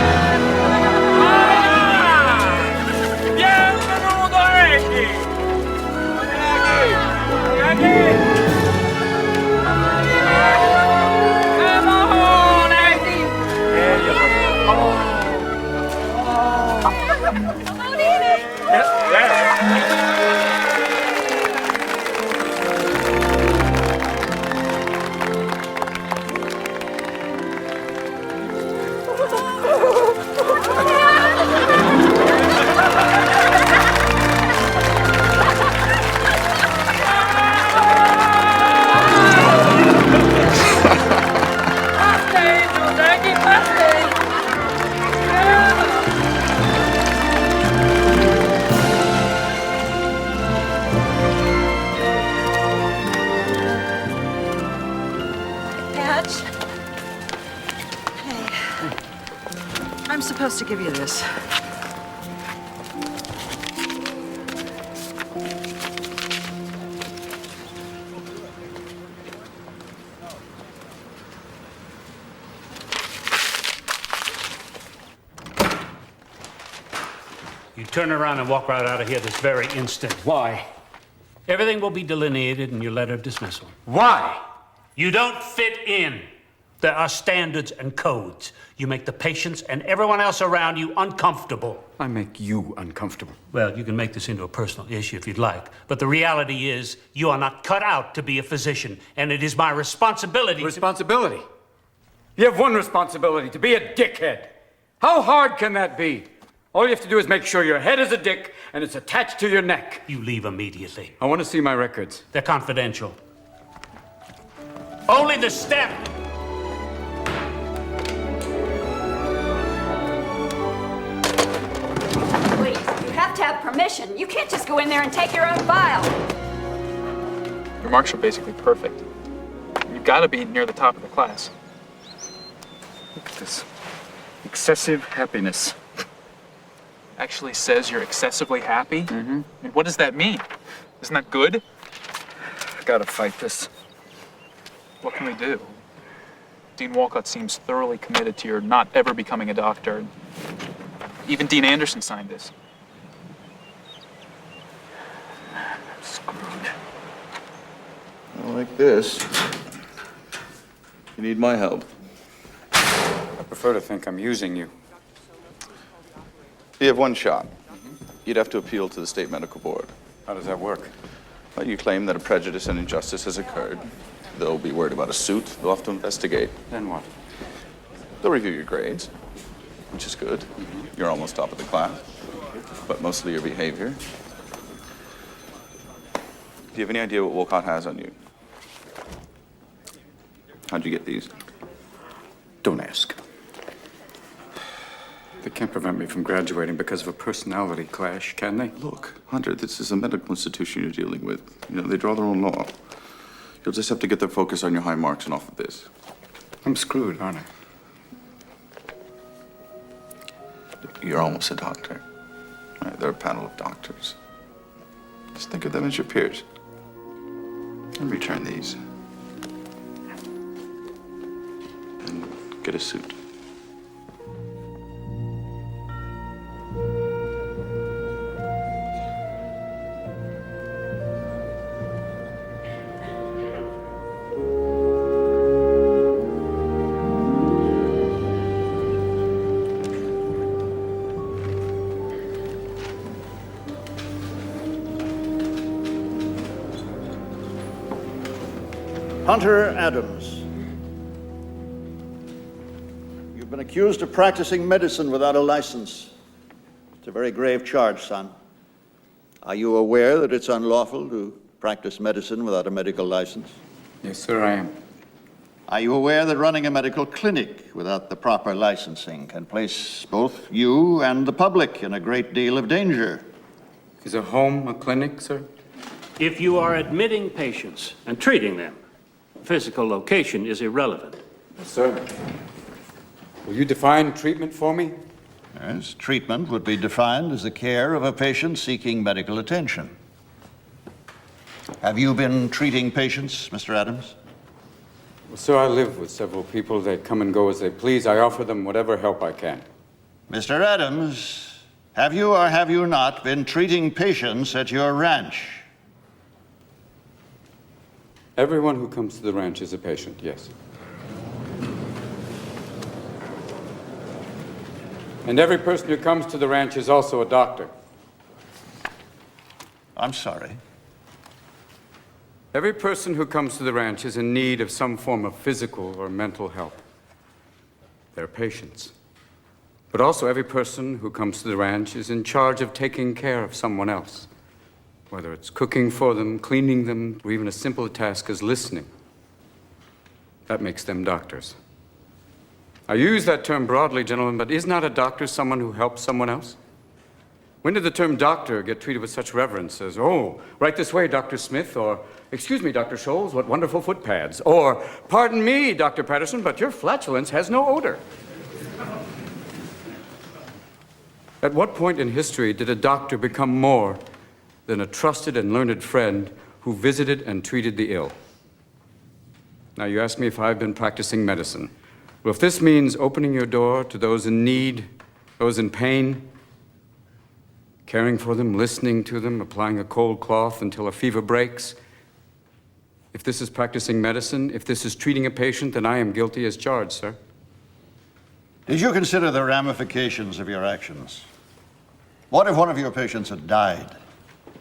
much. Hey, I'm supposed to give you this. You turn around and walk right out of here this very instant. Why? Everything will be delineated in your letter of dismissal. Why? You don't fit in. There are standards and codes. You make the patients and everyone else around you uncomfortable. I make you uncomfortable. Well, you can make this into a personal issue if you'd like, but the reality is you are not cut out to be a physician, and it is my responsibility. Responsibility? You have one responsibility, to be a dickhead. How hard can that be? All you have to do is make sure your head is a dick and it's attached to your neck. You leave immediately. I want to see my records. They're confidential. Only the step. Please, you have to have permission. You can't just go in there and take your own file. Your marks are basically perfect. You've got to be near the top of the class. Look at this. Excessive happiness. Actually says you're excessively happy? Mm-hmm. I mean, what does that mean? Isn't that good? I gotta fight this. What can we do? Dean Walcott seems thoroughly committed to your not ever becoming a doctor. Even Dean Anderson signed this. I'm screwed. Like this. You need my help. I prefer to think I'm using you. You have one shot. You'd have to appeal to the state medical board. How does that work? Well, you claim that a prejudice and injustice has occurred. They'll be worried about a suit. They'll have to investigate. Then what? They'll review your grades, which is good. You're almost top of the class, but mostly your behavior. Do you have any idea what Wolcott has on you? How'd you get these? Don't ask. They can't prevent me from graduating because of a personality clash, can they? Look, Hunter, this is a medical institution you're dealing with. You know, they draw their own law. You'll just have to get their focus on your high marks and off of this. I'm screwed, aren't I? You're almost a doctor. Right, they're a panel of doctors. Just think of them as your peers. And return these. And get a suit. Hunter Adams. You've been accused of practicing medicine without a license. It's a very grave charge, son. Are you aware that it's unlawful to practice medicine without a medical license? Yes, sir, I am. Are you aware that running a medical clinic without the proper licensing can place both you and the public in a great deal of danger? Is a home a clinic, sir? If you are admitting patients and treating them, physical location is irrelevant. Yes, sir. Will you define treatment for me? Yes, treatment would be defined as the care of a patient seeking medical attention. Have you been treating patients, Mr. Adams? Well, sir, I live with several people. They come and go as they please. I offer them whatever help I can. Mr. Adams, have you or have you not been treating patients at your ranch? Everyone who comes to the ranch is a patient, yes. And every person who comes to the ranch is also a doctor. I'm sorry. Every person who comes to the ranch is in need of some form of physical or mental help. They're patients. But also every person who comes to the ranch is in charge of taking care of someone else. Whether it's cooking for them, cleaning them, or even a simple task as listening. That makes them doctors. I use that term broadly, gentlemen, but is not a doctor someone who helps someone else? When did the term doctor get treated with such reverence as, oh, right this way, Dr. Smith, or, excuse me, Dr. Scholes, what wonderful foot pads, or, pardon me, Dr. Patterson, but your flatulence has no odor. At what point in history did a doctor become more than a trusted and learned friend who visited and treated the ill? Now, you ask me if I've been practicing medicine. Well, if this means opening your door to those in need, those in pain, caring for them, listening to them, applying a cold cloth until a fever breaks, if this is practicing medicine, if this is treating a patient, then I am guilty as charged, sir. Did you consider the ramifications of your actions? What if one of your patients had died?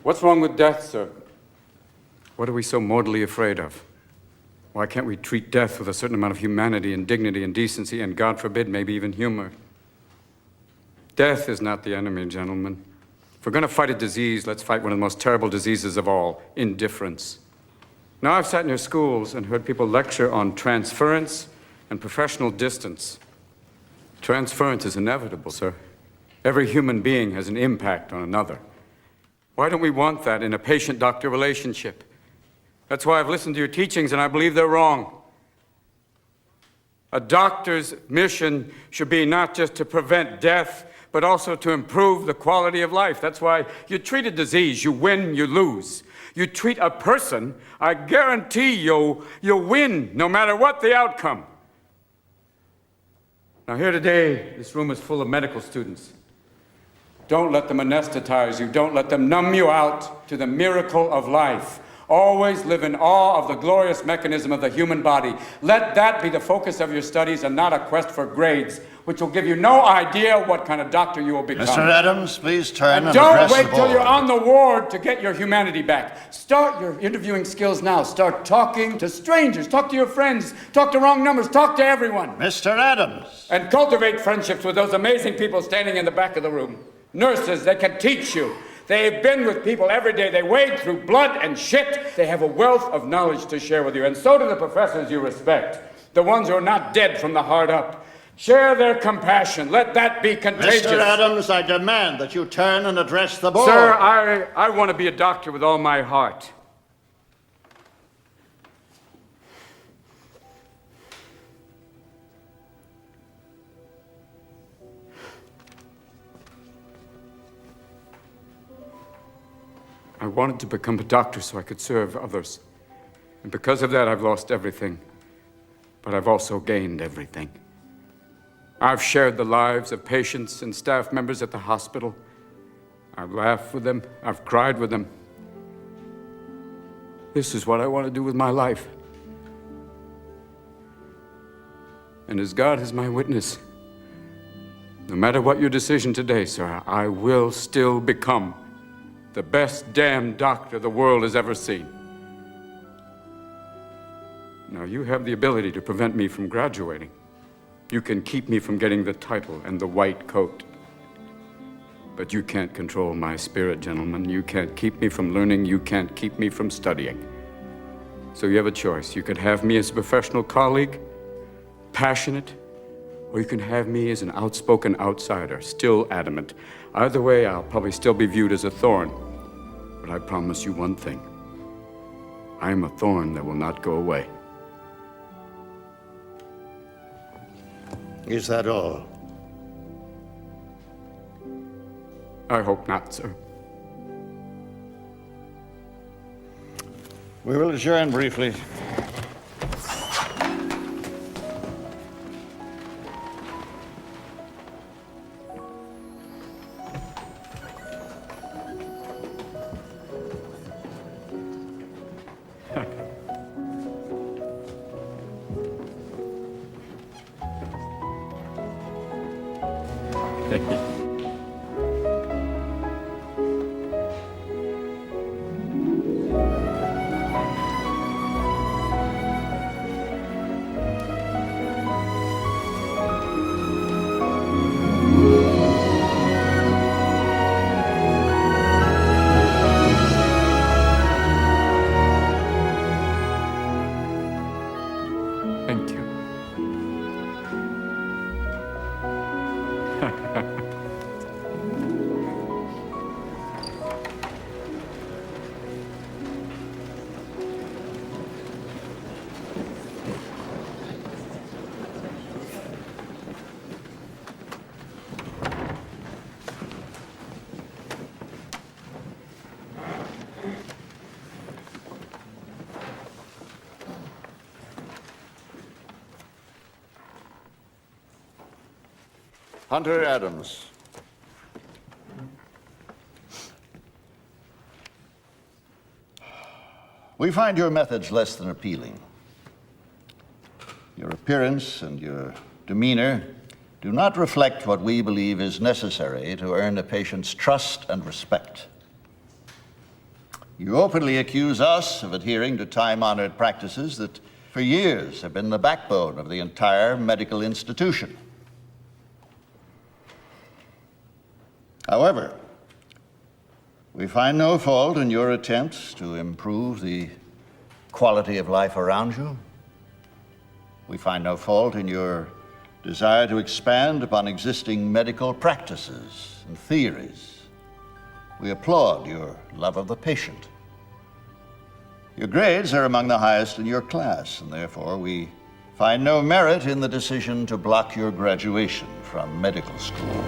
What's wrong with death, sir? What are we so mortally afraid of? Why can't we treat death with a certain amount of humanity and dignity and decency and, God forbid, maybe even humor? Death is not the enemy, gentlemen. If we're going to fight a disease, let's fight one of the most terrible diseases of all, indifference. Now, I've sat in your schools and heard people lecture on transference and professional distance. Transference is inevitable, sir. Every human being has an impact on another. Why don't we want that in a patient-doctor relationship? That's why I've listened to your teachings, and I believe they're wrong. A doctor's mission should be not just to prevent death, but also to improve the quality of life. That's why you treat a disease, you win, you lose. You treat a person, I guarantee you'll win, no matter what the outcome. Now here today, this room is full of medical students. Don't let them anesthetize you. Don't let them numb you out to the miracle of life. Always live in awe of the glorious mechanism of the human body. Let that be the focus of your studies and not a quest for grades, which will give you no idea what kind of doctor you will become. Mr. Adams, please turn and Don't address wait the till board. you're on the ward to get your humanity back. Start your interviewing skills now. Start talking to strangers. Talk to your friends. Talk to wrong numbers. Talk to everyone. Mr. Adams. And cultivate friendships with those amazing people standing in the back of the room. Nurses, they can teach you. They've been with people every day. They wade through blood and shit. They have a wealth of knowledge to share with you. And so do the professors you respect. The ones who are not dead from the heart up. Share their compassion. Let that be contagious. Mr. Adams, I demand that you turn and address the board. Sir, I want to be a doctor with all my heart. I wanted to become a doctor so I could serve others. And because of that, I've lost everything. But I've also gained everything. I've shared the lives of patients and staff members at the hospital. I've laughed with them. I've cried with them. This is what I want to do with my life. And as God is my witness, no matter what your decision today, sir, I will still become the best damn doctor the world has ever seen. Now, you have the ability to prevent me from graduating. You can keep me from getting the title and the white coat. But you can't control my spirit, gentlemen. You can't keep me from learning. You can't keep me from studying. So you have a choice. You could have me as a professional colleague, passionate, or you can have me as an outspoken outsider, still adamant. Either way, I'll probably still be viewed as a thorn. But I promise you one thing. I am a thorn that will not go away. Is that all? I hope not, sir. We will adjourn briefly. Thank you. Hunter Adams. We find your methods less than appealing. Your appearance and your demeanor do not reflect what we believe is necessary to earn a patient's trust and respect. You openly accuse us of adhering to time-honored practices that for years have been the backbone of the entire medical institution. However, we find no fault in your attempts to improve the quality of life around you. We find no fault in your desire to expand upon existing medical practices and theories. We applaud your love of the patient. Your grades are among the highest in your class, and therefore we find no merit in the decision to block your graduation from medical school.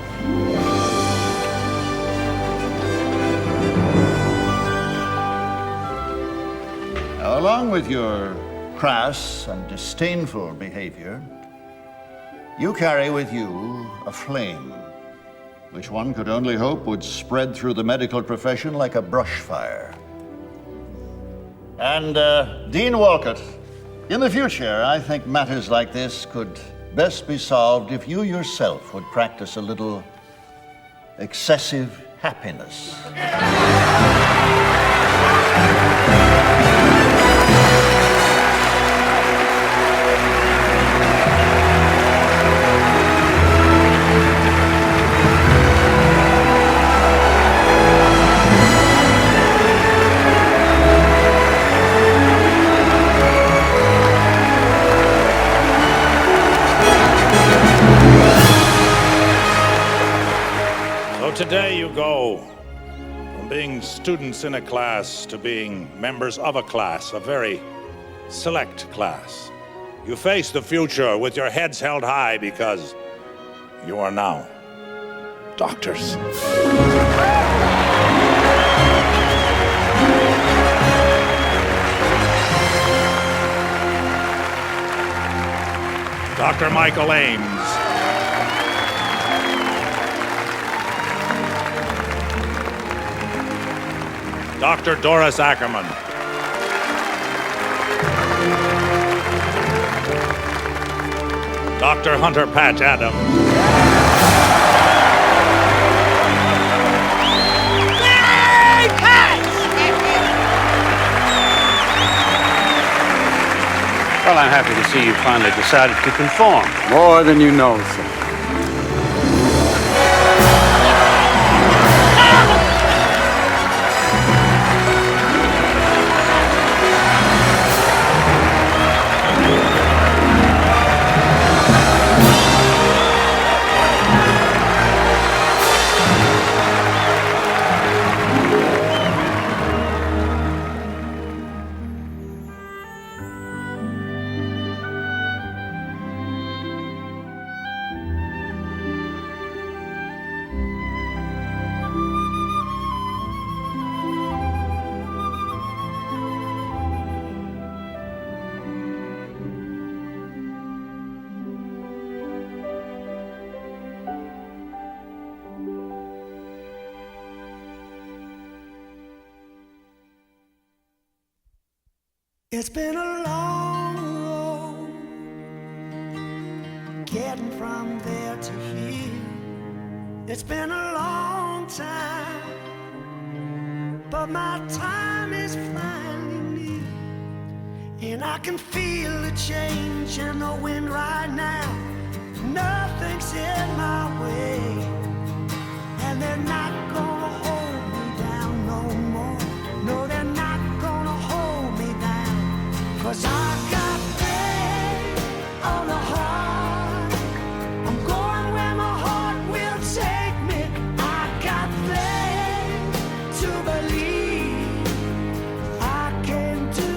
Now, along with your crass and disdainful behavior, you carry with you a flame, which one could only hope would spread through the medical profession like a brush fire. And Dean Walcott, in the future, I think matters like this could best be solved if you yourself would practice a little excessive happiness. Today you go from being students in a class to being members of a class, a very select class. You face the future with your heads held high because you are now doctors. Dr. Michael Ames. Dr. Doris Ackerman. Dr. Hunter Patch Adams. Well, I'm happy to see you finally decided to conform. More than you know, sir. It's been a long road getting from there to here. It's been a long time, but my time is finally near. And I can feel the change in the wind right now. Nothing's in my way, and they're not gonna hold me down no more. No, they're not gonna hold me down. 'Cause I got faith on the heart. I'm going where my heart will take me. I got faith to believe I can do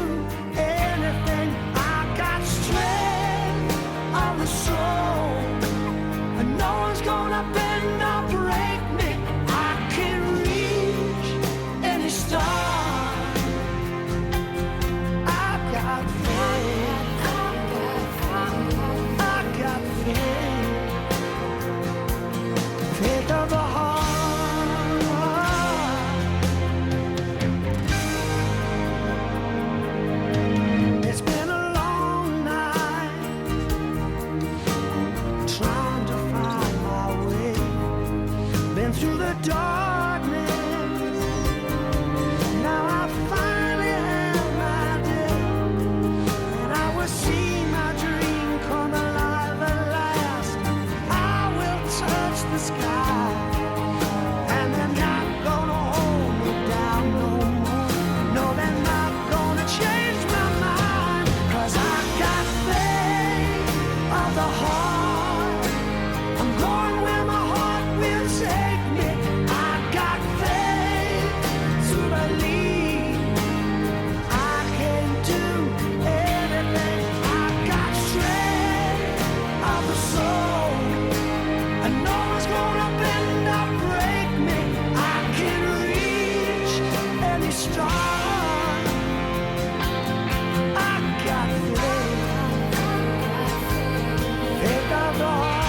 anything. I got strength of the soul, and no one's gonna bend or break me. I can reach any star. trying to find my way. Been through the darkness, now I finally have my day, and I will see my dream come alive at last. I will touch the sky, and they're not gonna hold me down no more. No, they're not gonna change my mind, 'cause I got faith of the heart. I'm going where my heart will take me. I got faith to believe I can do anything. I got strength of the soul, and no one's gonna bend or break me. I can reach any star. I got faith of the heart.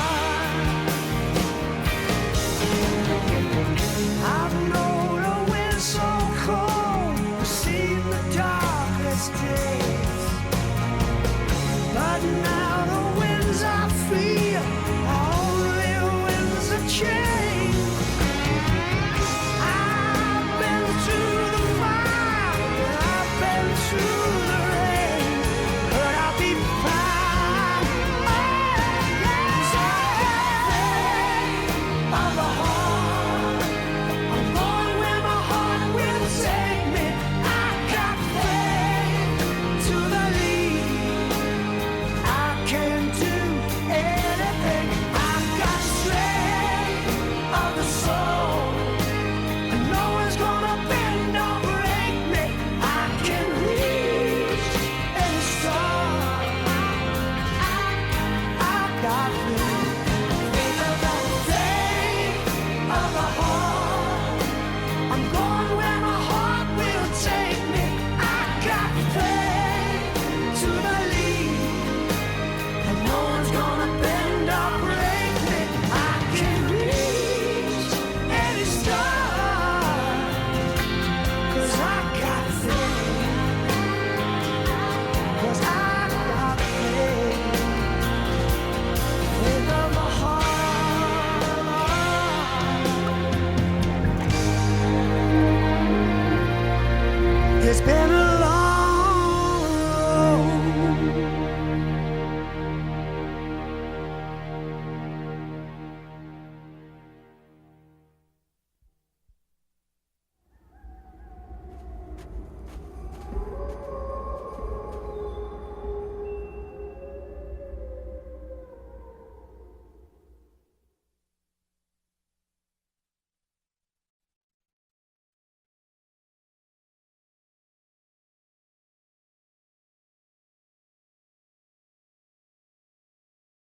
I've known a wind so cold, seen the darkest days, but now the winds I feel are only winds of change. I've been through the fire, I've been through the rain, but I'll be fine. Of the heart, I'm going where my heart will take me. I got faith to believe I can do anything. I've got strength of the soul, and no one's gonna bend or break me. I can reach any star. I got faith.